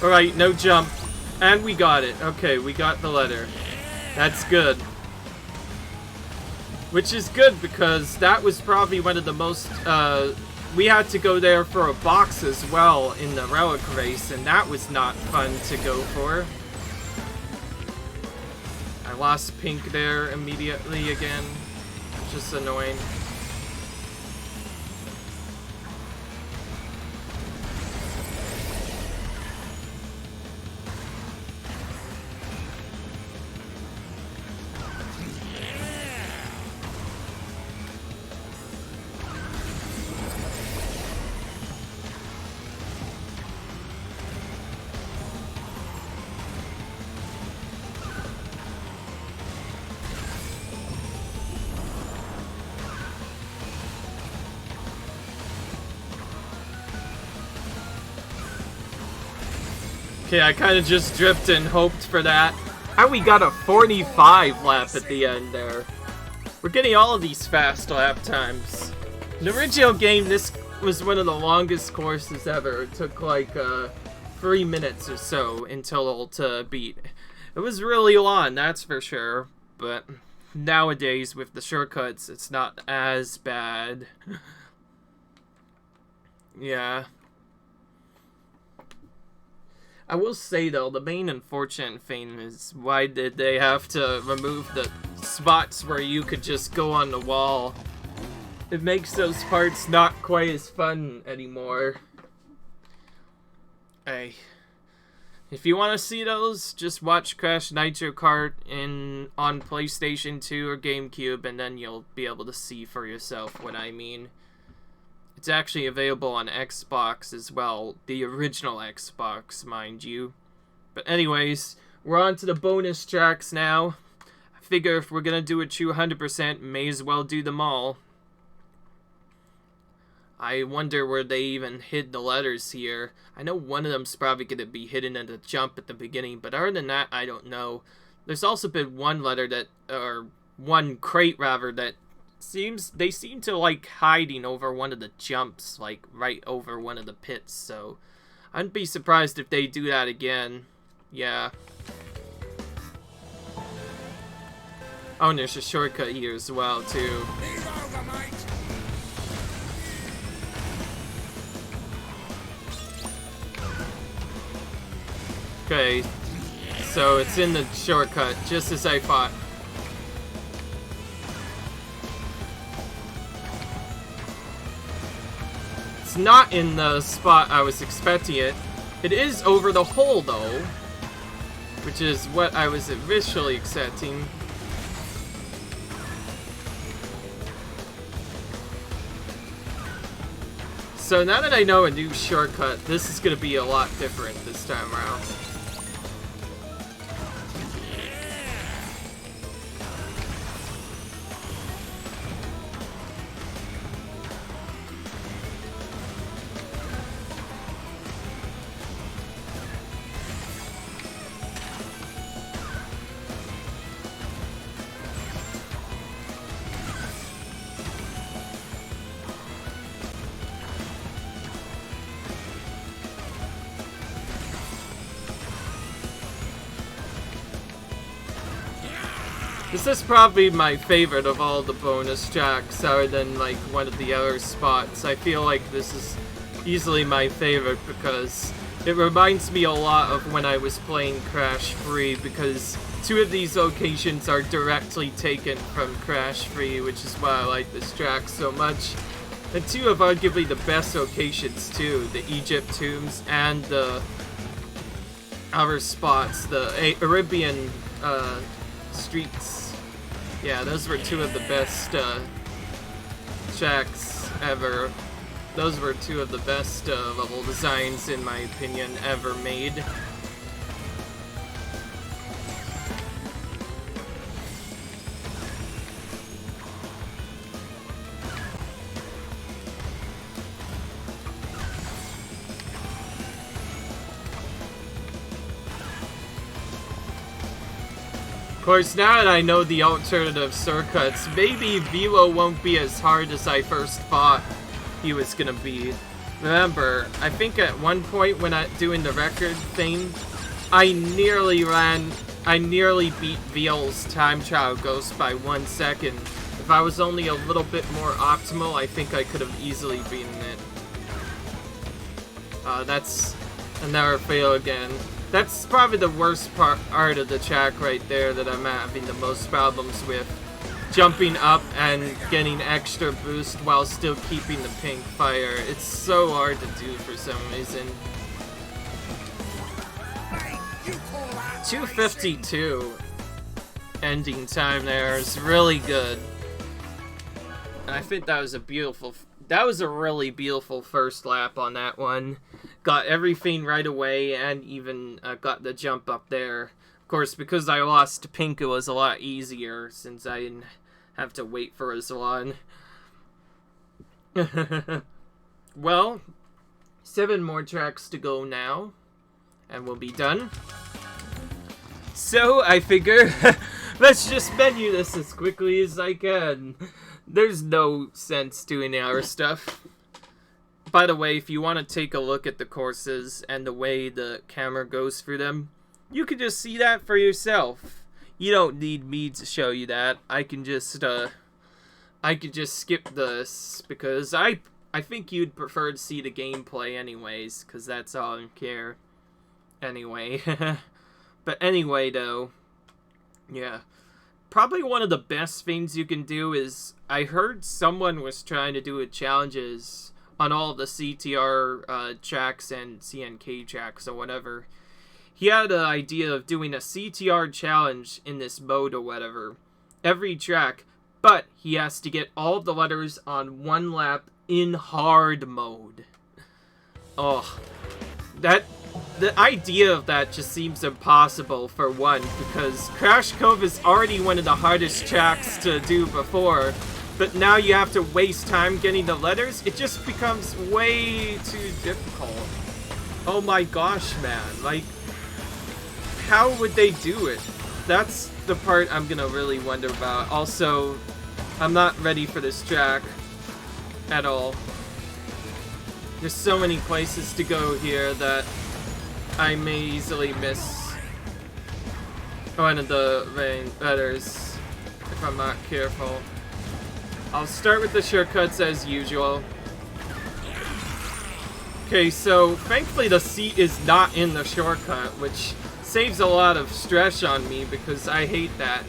Alright, no jump. And we got it. Okay, we got the letter. That's good. Which is good because that was probably one of the most, we had to go there for a box as well in the relic race, and that was not fun to go for. I lost pink there immediately again. Just annoying. Okay, I kind of just drifted and hoped for that. And we got a 45 lap at the end there. We're getting all of these fast lap times. In the original game, this was one of the longest courses ever. It took like 3 minutes or so in total to beat. It was really long, that's for sure. But nowadays, with the shortcuts, it's not as bad. Yeah. I will say though, the main unfortunate thing is why did they have to remove the spots where you could just go on the wall? It makes those parts not quite as fun anymore. Hey, if you want to see those, just watch Crash Nitro Kart on PlayStation 2 or GameCube, and then you'll be able to see for yourself what I mean. It's actually available on Xbox as well. The original Xbox, mind you. But anyways, we're on to the bonus tracks now. I figure if we're gonna do a true 100%, may as well do them all. I wonder where they even hid the letters here. I know one of them's probably gonna be hidden in the jump at the beginning, but other than that, I don't know. There's also been one letter that, or one crate rather, that they seem to like hiding over one of the jumps, like right over one of the pits, so I'd be surprised if they do that again. Yeah. Oh, and there's a shortcut here as well too. Okay, so it's in the shortcut, just as I thought. It's not in the spot I was expecting it. It is over the hole, though, which is what I was initially expecting. So now that I know a new shortcut, this is going to be a lot different this time around. This is probably my favorite of all the bonus tracks, other than like one of the other spots. I feel like this is easily my favorite because it reminds me a lot of when I was playing Crash Free, because 2 of these locations are directly taken from Crash Free, which is why I like this track so much. And 2 of arguably the best locations too, the Egypt tombs and the other spots, the Arabian streets. Yeah, those were 2 of the best tracks ever. Those were 2 of the best level designs, in my opinion, ever made. Of course, now that I know the alternative circuits, maybe Velo won't be as hard as I first thought he was gonna be. Remember, I think at one point when doing the record thing, I nearly beat Veal's time trial ghost by 1 second. If I was only a little bit more optimal, I think I could have easily beaten it. That's another fail again. That's probably the worst part of the track right there that I'm having the most problems with. Jumping up and getting extra boost while still keeping the pink fire. It's so hard to do for some reason. 2:52 ending time there is really good. And I think that was a really beautiful first lap on that one. Got everything right away and even got the jump up there. Of course, because I lost pink, it was a lot easier since I didn't have to wait for as long. Well, 7 more tracks to go now, and we'll be done. So, I figure, let's just menu this as quickly as I can. There's no sense doing our stuff. By the way, if you want to take a look at the courses and the way the camera goes through them, you can just see that for yourself. You don't need me to show you that. I can just skip this because I think you'd prefer to see the gameplay anyways, because that's all I care. Anyway. But anyway, though, yeah. Probably one of the best things you can do is, I heard someone was trying to do challenges on all the CTR tracks and CNK tracks or whatever. He had an idea of doing a CTR challenge in this mode or whatever. Every track, but he has to get all the letters on 1 lap in hard mode. Oh, the idea of that just seems impossible for one, because Crash Cove is already one of the hardest tracks to do before. But now you have to waste time getting the letters? It just becomes way too difficult. Oh my gosh, man. Like, how would they do it? That's the part I'm gonna really wonder about. Also, I'm not ready for this track at all. There's so many places to go here that I may easily miss one of the letters if I'm not careful. I'll start with the shortcuts as usual. Okay, so thankfully the C is not in the shortcut, which saves a lot of stress on me because I hate that.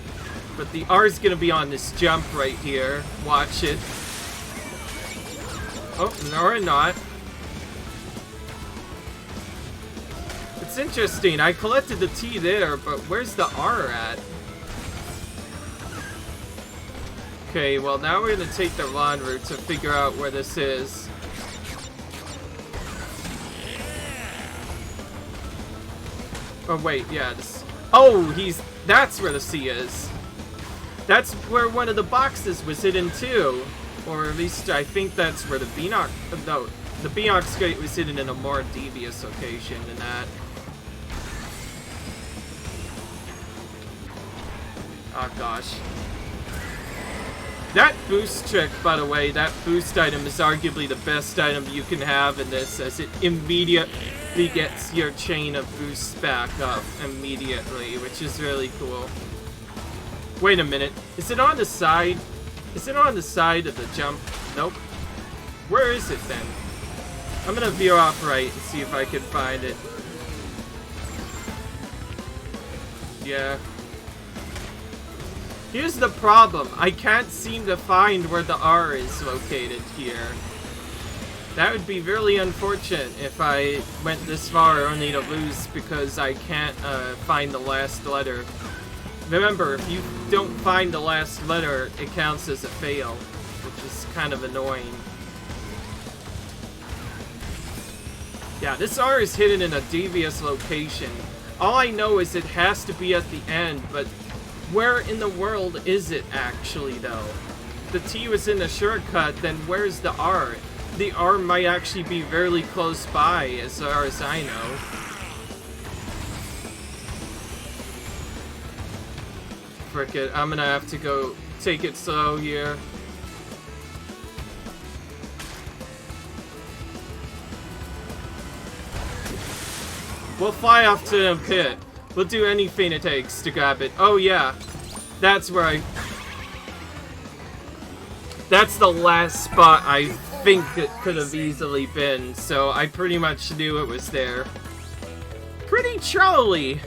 But the R is gonna be on this jump right here. Watch it. Oh, no, or not. It's interesting. I collected the T there, but where's the R at? Okay, well now we're gonna take the lawn route to figure out where this is. Oh wait, yeah, this... Oh, that's where the C is. That's where one of the boxes was hidden too. Or at least I think that's where the Beanox... No, the Beanox gate was hidden in a more devious location than that. Oh gosh. That boost trick, by the way, that boost item is arguably the best item you can have in this, as it immediately gets your chain of boosts back up immediately, which is really cool. Wait a minute. Is it on the side? Is it on the side of the jump? Nope. Where is it then? I'm gonna veer off right and see if I can find it. Yeah. Here's the problem. I can't seem to find where the R is located here. That would be really unfortunate if I went this far only to lose because I can't find the last letter. Remember, if you don't find the last letter, it counts as a fail, which is kind of annoying. Yeah, this R is hidden in a devious location. All I know is it has to be at the end, but where in the world is it actually, though? The T was in the shortcut, then where's the R? The R might actually be very close by, as far as I know. Frick it, I'm gonna have to go take it slow here. We'll fly off to the pit. We'll do anything it takes to grab it. Oh yeah, that's where I... That's the last spot I think it could have easily been, so I pretty much knew it was there. Pretty trolly,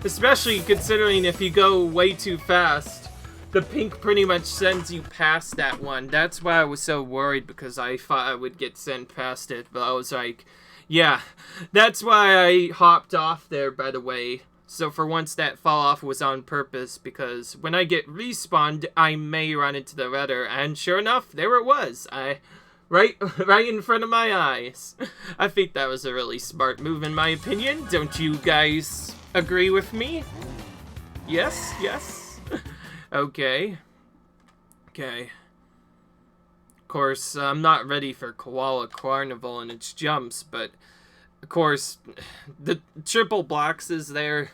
especially considering if you go way too fast, the pink pretty much sends you past that one. That's why I was so worried, because I thought I would get sent past it, but I was like, yeah, that's why I hopped off there, by the way. So for once that fall off was on purpose, because when I get respawned, I may run into the rudder, and sure enough, there it was. Right in front of my eyes. I think that was a really smart move in my opinion. Don't you guys agree with me? Yes, yes. Okay. Okay. Of course, I'm not ready for Koala Carnival and its jumps, but of course, the triple boxes there,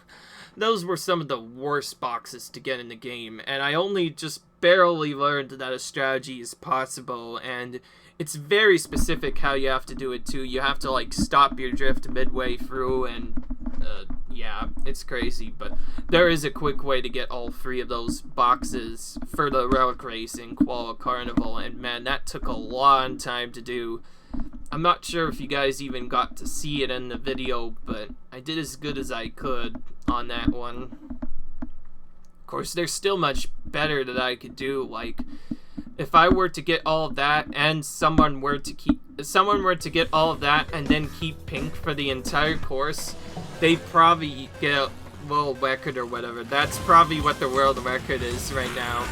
those were some of the worst boxes to get in the game, and I only just barely learned that a strategy is possible, and it's very specific how you have to do it too. You have to like stop your drift midway through, and yeah, it's crazy, but there is a quick way to get all three of those boxes for the Relic Race in Koala Carnival, and man, that took a long time to do. I'm not sure if you guys even got to see it in the video, but I did as good as I could on that one. Of course, there's still much better that I could do, like if I were to get all of that and someone were to get all of that and then keep pink for the entire course, they'd probably get a world record or whatever. That's probably what the world record is right now.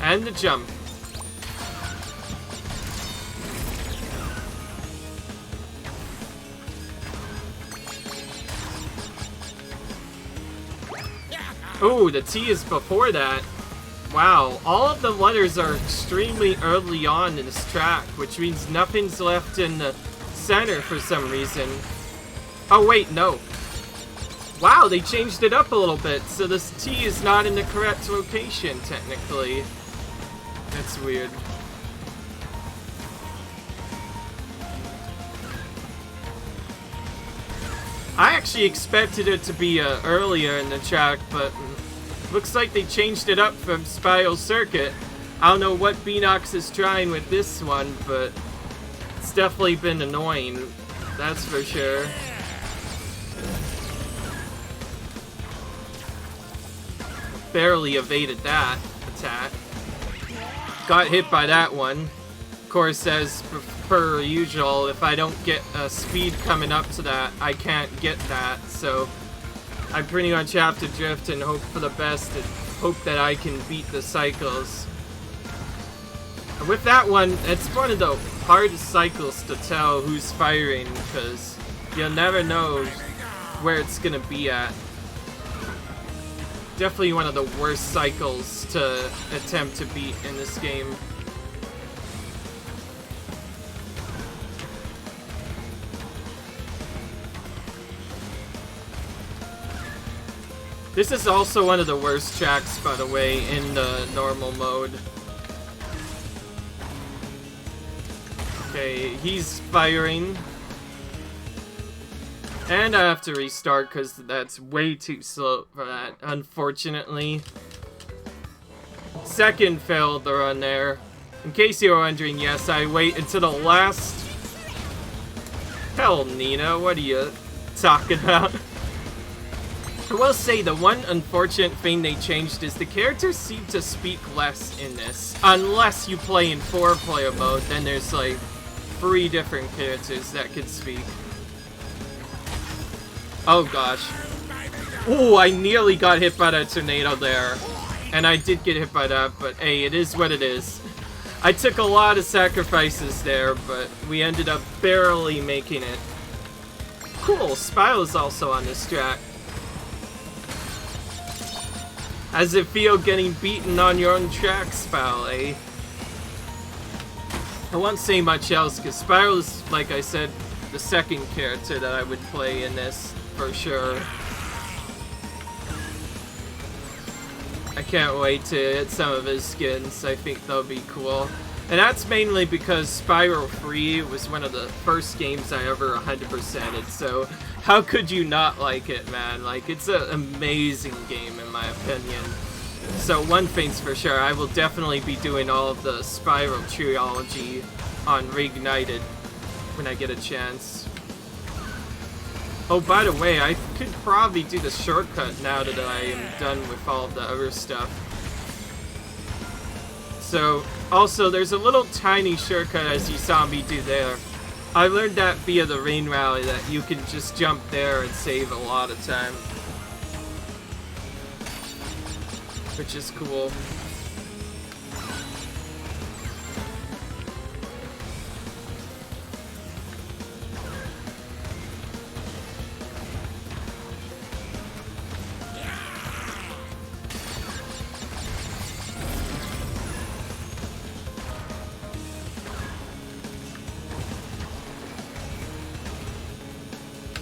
And the jump. Oh, the T is before that. Wow, all of the letters are extremely early on in this track, which means nothing's left in the center for some reason. Oh wait, no. Wow, they changed it up a little bit, so this T is not in the correct location, technically. That's weird. I actually expected it to be earlier in the track, but looks like they changed it up from Spiral Circuit. I don't know what Beanox is trying with this one, but it's definitely been annoying. That's for sure. Barely evaded that attack. Got hit by that one. Of course, as per usual, if I don't get speed coming up to that, I can't get that, so I pretty much have to drift and hope for the best and hope that I can beat the cycles. And with that one, it's one of the hardest cycles to tell who's firing, because you'll never know where it's gonna be at. Definitely one of the worst cycles to attempt to beat in this game. This is also one of the worst tracks, by the way, in the normal mode. Okay, he's firing. And I have to restart because that's way too slow for that, unfortunately. Second failed the run there. In case you were wondering, yes, I wait until the last... Hell, Nina, what are you talking about? I will say, the one unfortunate thing they changed is the characters seem to speak less in this. Unless you play in 4-player mode, then there's like 3 different characters that could speak. Oh gosh. Oh, I nearly got hit by that tornado there. And I did get hit by that, but hey, it is what it is. I took a lot of sacrifices there, but we ended up barely making it. Cool, Spyro's also on this track. How's it feel getting beaten on your own track, Spyro, eh? I won't say much else, because Spyro's, like I said, the second character that I would play in this, for sure. I can't wait to hit some of his skins. I think they'll be cool. And that's mainly because Spyro 3 was one of the first games I ever 100%ed, so how could you not like it, man? Like, it's an amazing game in my opinion. So one thing's for sure, I will definitely be doing all of the Spyro trilogy on Reignited when I get a chance. Oh, by the way, I could probably do the shortcut now that I am done with all the other stuff. So, also, there's a little tiny shortcut as you saw me do there. I learned that via the Rain Rally, that you can just jump there and save a lot of time. Which is cool.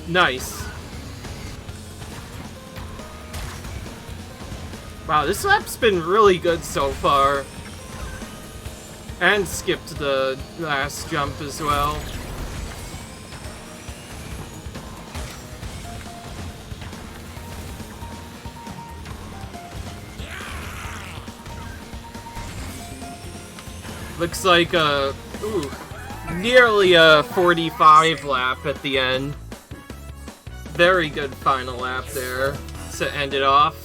Nice. Wow, this lap's been really good so far. And skipped the last jump as well. Looks like nearly a 45 lap at the end. Very good final lap there to end it off.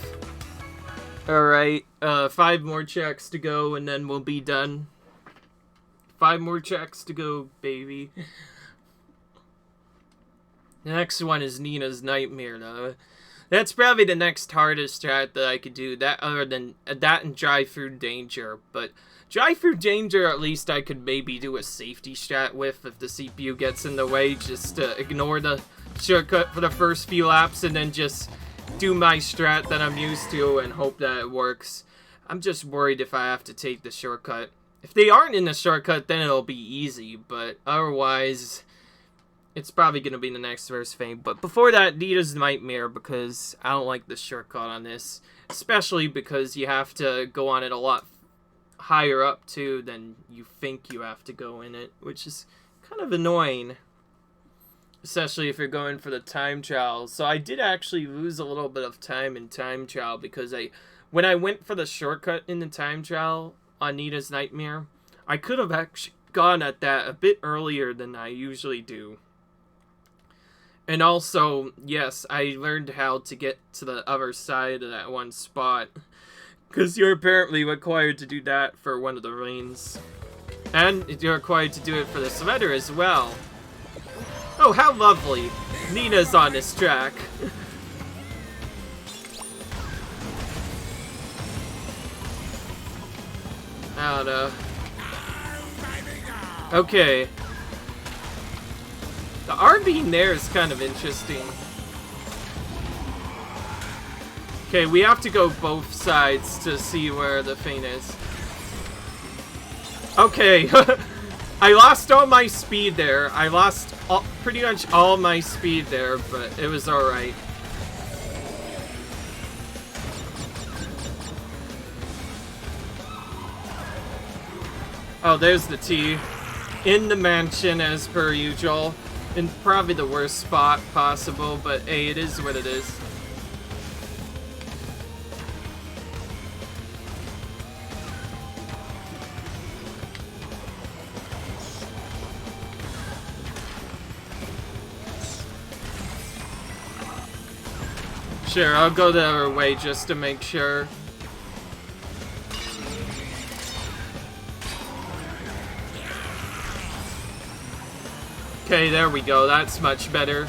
Alright, 5 more checks to go and then we'll be done. 5 more checks to go, baby. The next one is Nina's Nightmare, though. That's probably the next hardest strat that I could do, that other than that and Drive-Through Danger. But Drive-Through Danger, at least I could maybe do a safety strat with if the CPU gets in the way, just to ignore the shortcut for the first few laps and then just do my strat that I'm used to and hope that it works. I'm just worried if I have to take the shortcut. If they aren't in the shortcut, then it'll be easy, but otherwise, it's probably going to be the next first thing. But before that, Nina's Nightmare, because I don't like the shortcut on this, especially because you have to go on it a lot higher up, too, than you think you have to go in it, which is kind of annoying. Especially if you're going for the time trial. So I did actually lose a little bit of time in time trial because when I went for the shortcut in the time trial on Nina's Nightmare, I could have actually gone at that a bit earlier than I usually do. And also, yes, I learned how to get to the other side of that one spot. Because you're apparently required to do that for one of the lanes. And you're required to do it for the sweater as well. Oh, how lovely. Nina's on this track. I don't know. Okay. The R-beam there is kind of interesting. Okay, we have to go both sides to see where the thing is. Okay. I lost all my speed there. I lost pretty much all my speed there, but it was alright. Oh, there's the T. in the mansion as per usual. In probably the worst spot possible, but hey, it is what it is. Sure, I'll go the other way just to make sure. Okay, there we go. That's much better.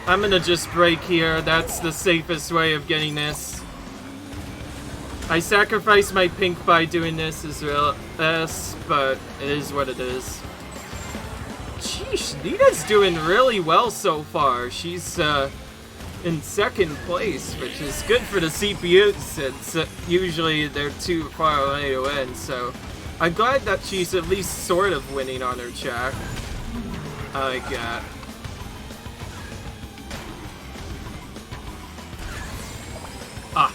I'm gonna just break here. That's the safest way of getting this. I sacrificed my pink by doing this as well, but it is what it is. Sheesh, Nina's doing really well so far. She's in second place, which is good for the CPUs since usually they're too far away to win. So I'm glad that she's at least sort of winning on her track. I like that. Ah.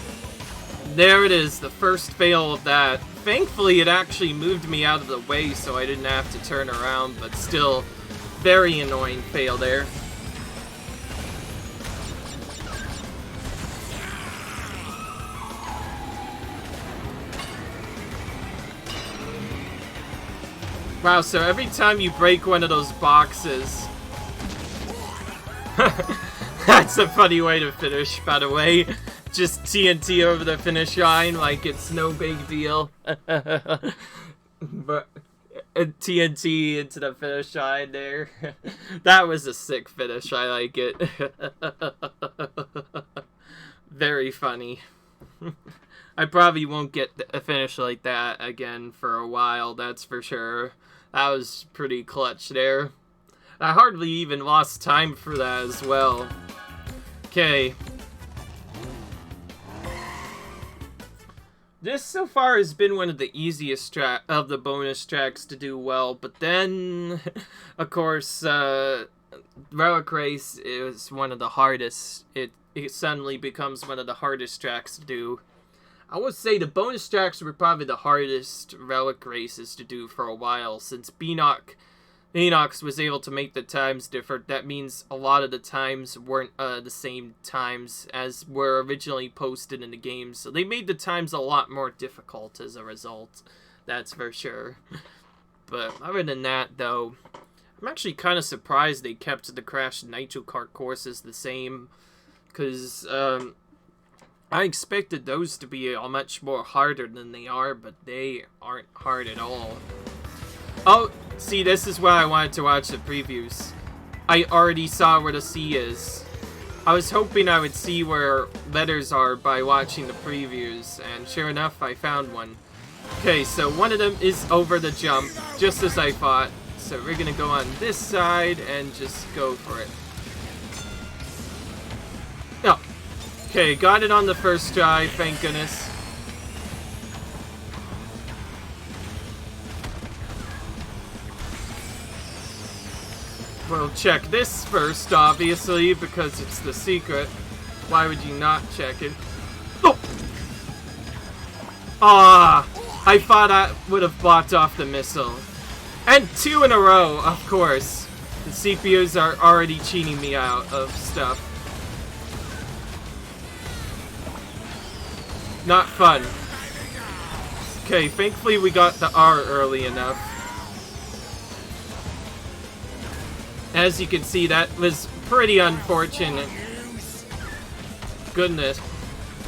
There it is, the first fail of that. Thankfully, it actually moved me out of the way so I didn't have to turn around, but still, very annoying fail there. Wow, so every time you break one of those boxes... That's a funny way to finish, by the way. Just TNT over the finish line like it's no big deal. But TNT into the finish line there. That was a sick finish. I like it. Very funny. I probably won't get a finish like that again for a while, that's for sure. That was pretty clutch there. I hardly even lost time for that as well. Okay. This so far has been one of the easiest of the bonus tracks to do well, but then, of course, Relic Race is one of the hardest. It suddenly becomes one of the hardest tracks to do. I would say the bonus tracks were probably the hardest Relic Races to do for a while, since Enox was able to make the times different. That means a lot of the times weren't the same times as were originally posted in the game. So they made the times a lot more difficult as a result. That's for sure. But other than that, though, I'm actually kind of surprised they kept the Crash Nitro Kart courses the same. Because I expected those to be much more harder than they are, but they aren't hard at all. Oh! See, this is why I wanted to watch the previews. I already saw where the C is. I was hoping I would see where letters are by watching the previews, and sure enough, I found one. Okay, so one of them is over the jump, just as I thought. So we're gonna go on this side and just go for it. Oh. Okay, got it on the first try, thank goodness. We'll check this first, obviously, because it's the secret. Why would you not check it? Oh! Ah! I thought I would have blocked off the missile. And 2 in a row, of course. The CPUs are already cheating me out of stuff. Not fun. Okay, thankfully we got the R early enough. As you can see, that was pretty unfortunate. Goodness.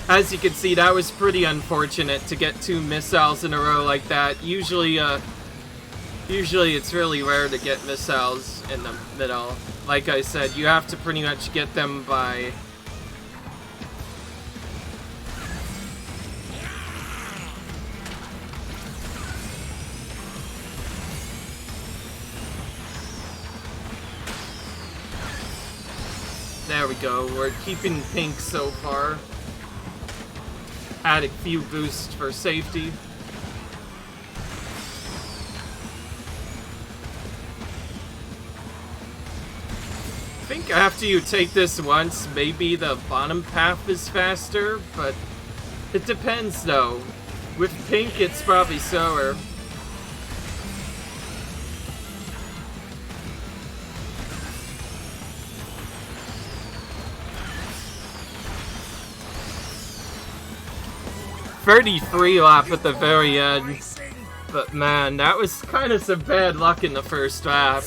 As you can see, that was pretty unfortunate to get 2 missiles in a row like that. Usually it's really rare to get missiles in the middle. Like I said, you have to pretty much get them by... There we go, we're keeping pink so far. Add a few boosts for safety. I think after you take this once, maybe the bottom path is faster, but it depends though. With pink, it's probably slower. .33 lap at the very end. But man, that was kind of some bad luck in the first lap.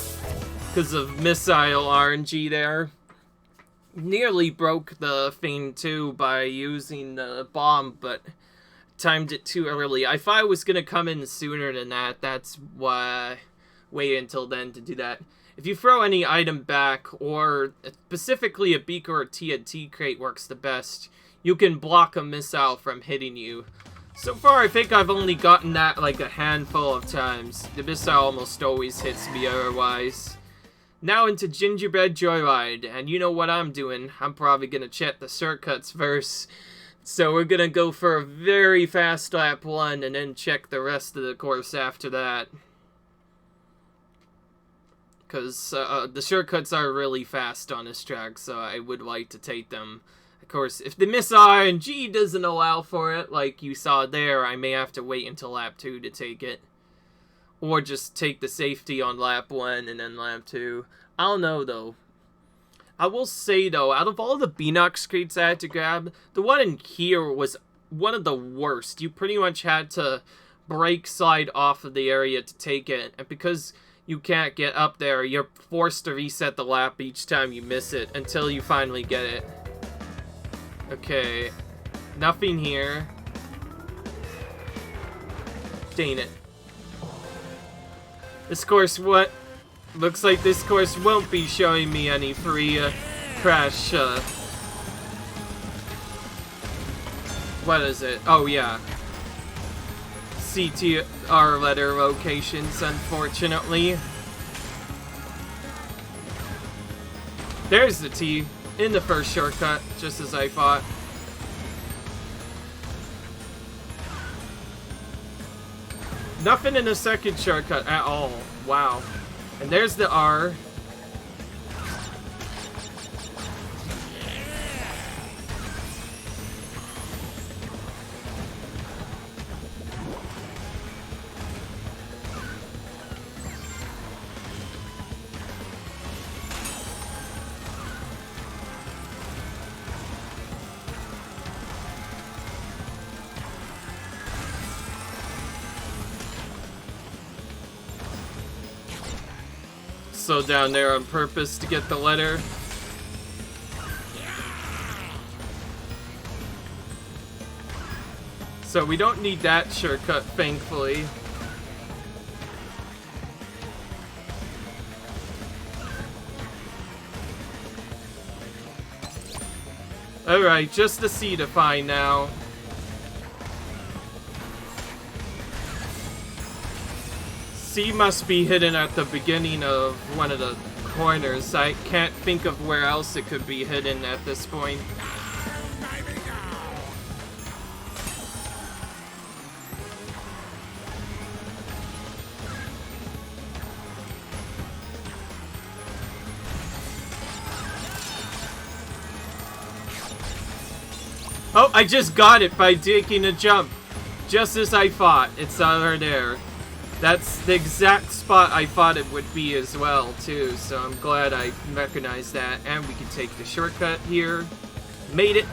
Because of missile RNG there. Nearly broke the thing too by using the bomb, but timed it too early. I thought I was going to come in sooner than that. That's why I waited until then to do that. If you throw any item back, or specifically a beaker or TNT crate works the best, you can block a missile from hitting you. So far, I think I've only gotten that like a handful of times. The missile almost always hits me otherwise. Now into Gingerbread Joyride, and you know what I'm doing. I'm probably gonna check the shortcuts first. So we're gonna go for a very fast lap 1, and then check the rest of the course after that. Because the shortcuts are really fast on this track, so I would like to take them. Of course, if the missile RNG doesn't allow for it, like you saw there, I may have to wait until lap 2 to take it. Or just take the safety on lap 1 and then lap 2. I don't know, though. I will say, though, out of all the Beanox crates I had to grab, the one in here was one of the worst. You pretty much had to brake slide off of the area to take it. And because you can't get up there, you're forced to reset the lap each time you miss it until you finally get it. Okay, nothing here. Dang it. This course, what? Looks like this course won't be showing me any free crash. What is it? Oh, yeah. CTR letter locations, unfortunately. There's the T. In the first shortcut, just as I thought. Nothing in the second shortcut at all. Wow. And there's the R. So down there on purpose to get the letter. So we don't need that shortcut, thankfully. Alright, just the C to find now. C must be hidden at the beginning of one of the corners. I can't think of where else it could be hidden at this point. Oh, I just got it by taking a jump. Just as I thought. It's over there. That's the exact spot I thought it would be as well, too. So I'm glad I recognized that. And we can take the shortcut here. Made it.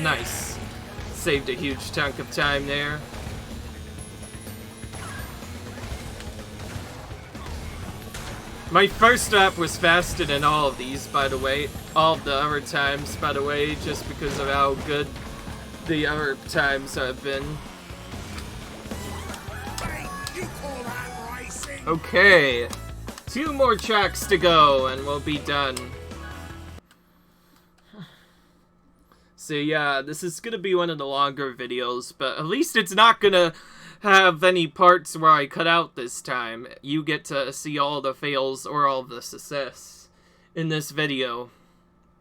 Nice. Saved a huge chunk of time there. My first lap was faster than all of these, by the way. All of the other times, by the way, just because of how good the other times have been. Okay, 2 more tracks to go and we'll be done. So yeah, this is gonna be one of the longer videos, but at least it's not gonna have any parts where I cut out this time. You get to see all the fails or all the success in this video.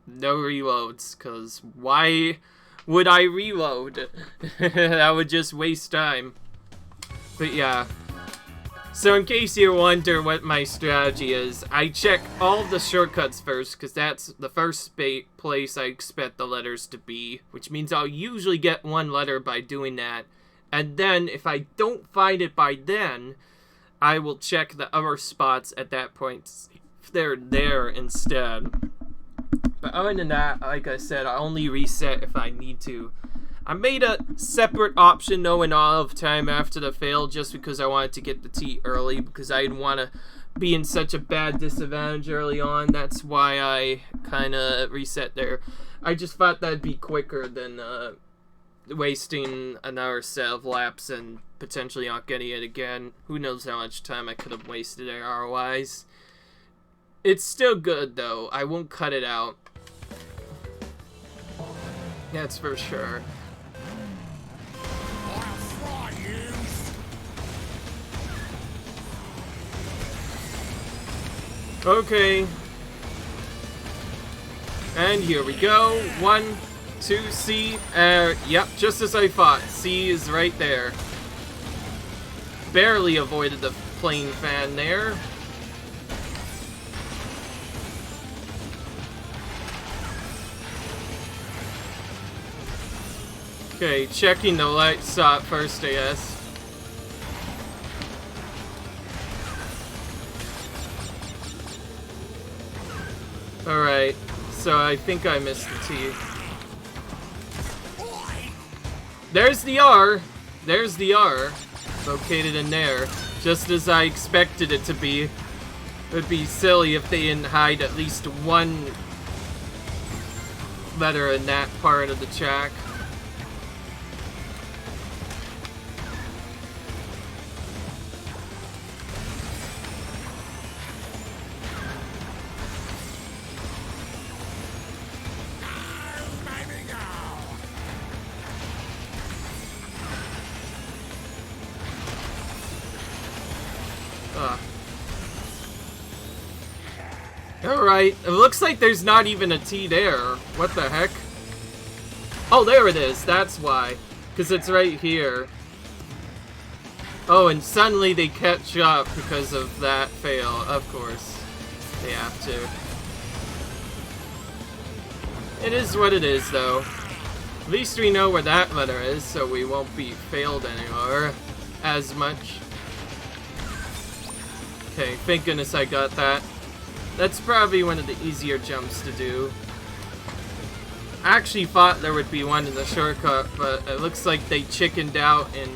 No reloads, cause why would I reload? That would just waste time. But yeah. So in case you wonder what my strategy is, I check all the shortcuts first, because that's the first place I expect the letters to be, which means I'll usually get one letter by doing that. And then, if I don't find it by then, I will check the other spots at that point, if they're there instead. But other than that, like I said, I only reset if I need to. I made a separate option knowing all of time after the fail just because I wanted to get the T early, because I didn't want to be in such a bad disadvantage early on. That's why I kind of reset there. I just thought that'd be quicker than wasting another set of laps and potentially not getting it again. Who knows how much time I could have wasted error-wise. It's still good though. I won't cut it out. That's for sure. I'll fry you. Okay. And here we go. 1, 2, C. Yep, just as I thought. C is right there. Barely avoided the plane fan there. Okay, checking the light stop first, I guess. Alright, so I think I missed the T. There's the R! There's the R. Located in there. Just as I expected it to be. It would be silly if they didn't hide at least one letter in that part of the track. Alright, it looks like there's not even a T there. What the heck? Oh, there it is. That's why. Because it's right here. Oh, and suddenly they catch up because of that fail. Of course. They have to. It is what it is, though. At least we know where that letter is, so we won't be failed anymore. As much. Okay, thank goodness I got that. That's probably one of the easier jumps to do. I actually thought there would be one in the shortcut, but it looks like they chickened out in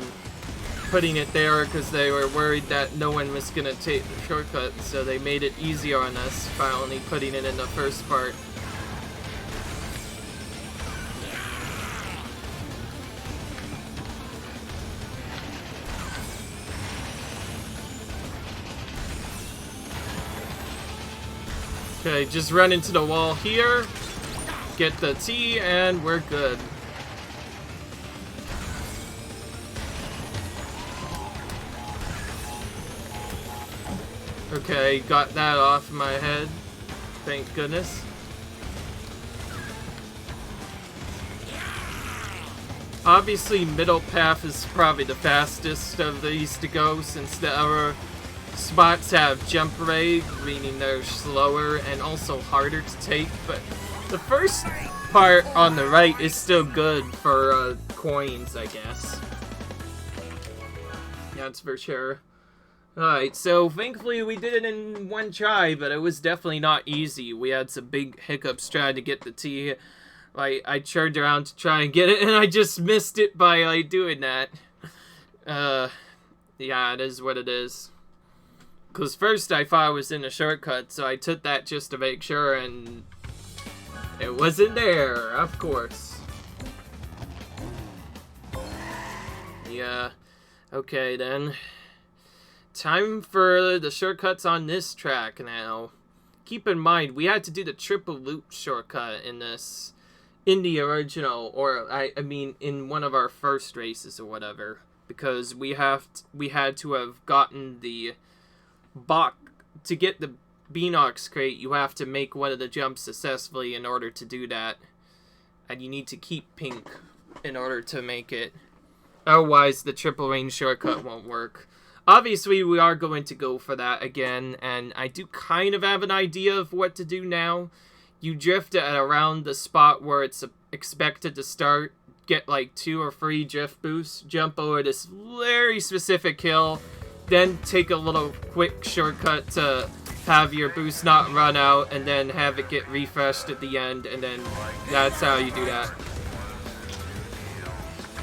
putting it there because they were worried that no one was going to take the shortcut, so they made it easier on us by only putting it in the first part. Okay, just run into the wall here, get the T, and we're good. Okay, got that off my head. Thank goodness. Obviously, middle path is probably the fastest of these to go, since the other spots have jump rate, meaning they're slower and also harder to take, but the first part on the right is still good for coins, I guess. That's for sure. Alright, so thankfully we did it in one try, but it was definitely not easy. We had some big hiccups trying to get the T. Like, I turned around to try and get it, and I just missed it by, like, doing that. Yeah, it is what it is. Because first I thought I was in a shortcut, so I took that just to make sure, and it wasn't there, of course. Yeah, okay then. Time for the shortcuts on this track now. Keep in mind, we had to do the triple loop shortcut in this, in the original, or I mean in one of our first races or whatever, because we had to have gotten the to get the Beanox crate. You have to make one of the jumps successfully in order to do that, and you need to keep pink in order to make it. Otherwise, the triple range shortcut won't work. obviously we are going to go for that again, and I do kind of have an idea of what to do now. You drift at around the spot where it's expected to start, get like 2 or 3 drift boosts, jump over this very specific hill, then take a little quick shortcut to have your boost not run out, and then have it get refreshed at the end, and then that's how you do that.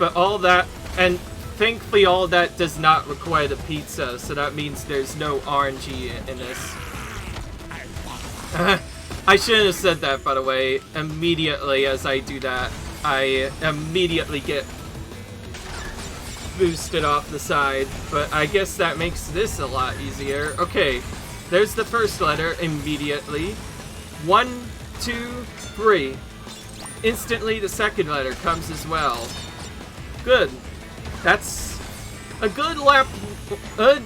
But all that, and thankfully all that does not require the pizza, so that means there's no RNG in this. I shouldn't have said that, by the way. Immediately as I do that, I immediately get boosted off the side, but I guess that makes this a lot easier. Okay, there's the first letter immediately. 1, 2, 3. Instantly the second letter comes as well. Good. That's a good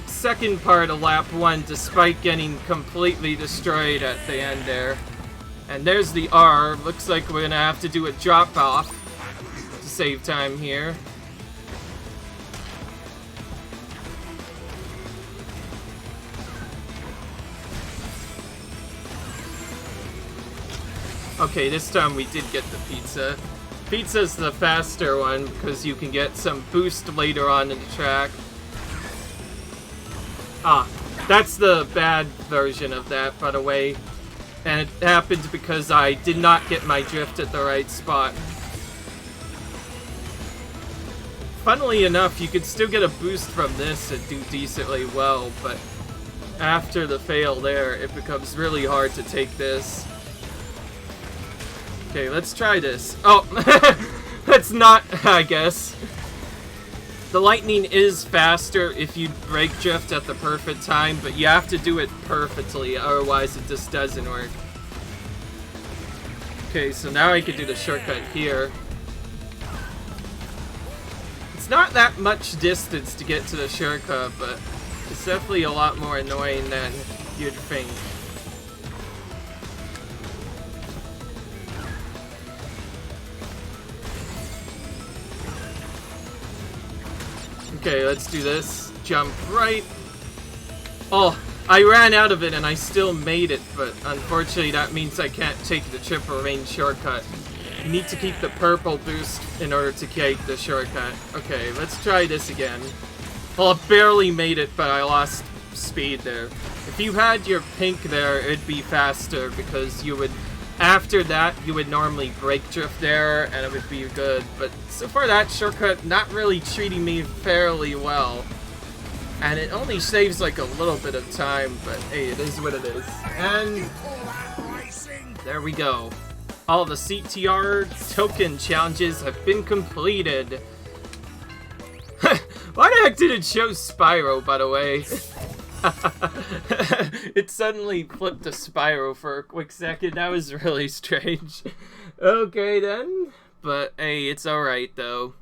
second part of lap 1, despite getting completely destroyed at the end there. And there's the R. Looks like we're gonna have to do a drop off to save time here. Okay, this time we did get the pizza. Pizza's the faster one because you can get some boost later on in the track. Ah, that's the bad version of that, by the way. And it happened because I did not get my drift at the right spot. Funnily enough, you could still get a boost from this and do decently well, but after the fail there, it becomes really hard to take this. Okay, let's try this. Oh, that's not, I guess. The lightning is faster if you brake drift at the perfect time, but you have to do it perfectly, otherwise it just doesn't work. Okay, so now I can do the shortcut here. It's not that much distance to get to the shortcut, but it's definitely a lot more annoying than you'd think. Okay, let's do this. Jump right. Oh, I ran out of it and I still made it, but unfortunately that means I can't take the triple range shortcut. You need to keep the purple boost in order to take the shortcut. Okay, let's try this again. Well, I barely made it, but I lost speed there. If you had your pink there, it'd be faster because you would, after that, you would normally brake drift there and it would be good. But so far that shortcut not really treating me fairly well. And it only saves like a little bit of time, but hey, it is what it is. And there we go. All the CTR token challenges have been completed. Why the heck did it show Spyro, by the way? It suddenly flipped to Spyro for a quick second. That was really strange. Okay then. But hey, it's alright though.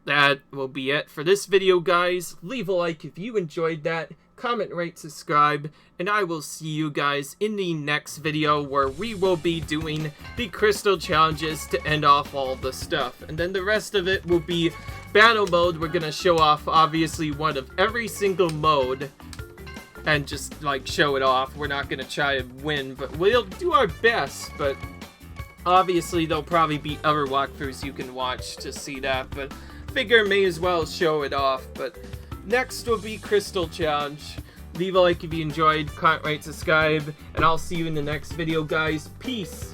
That will be it for this video, guys. Leave a like if you enjoyed that. Comment, rate, subscribe. And I will see you guys in the next video where we will be doing the crystal challenges to end off all the stuff. And then the rest of it will be battle mode. We're gonna show off obviously one of every single mode and just like show it off. We're not gonna try to win, but we'll do our best. But obviously there'll probably be other walkthroughs you can watch to see that, but figure may as well show it off. But next will be crystal challenge. Leave a like if you enjoyed, comment, rate, subscribe, and I'll see you in the next video, guys. Peace.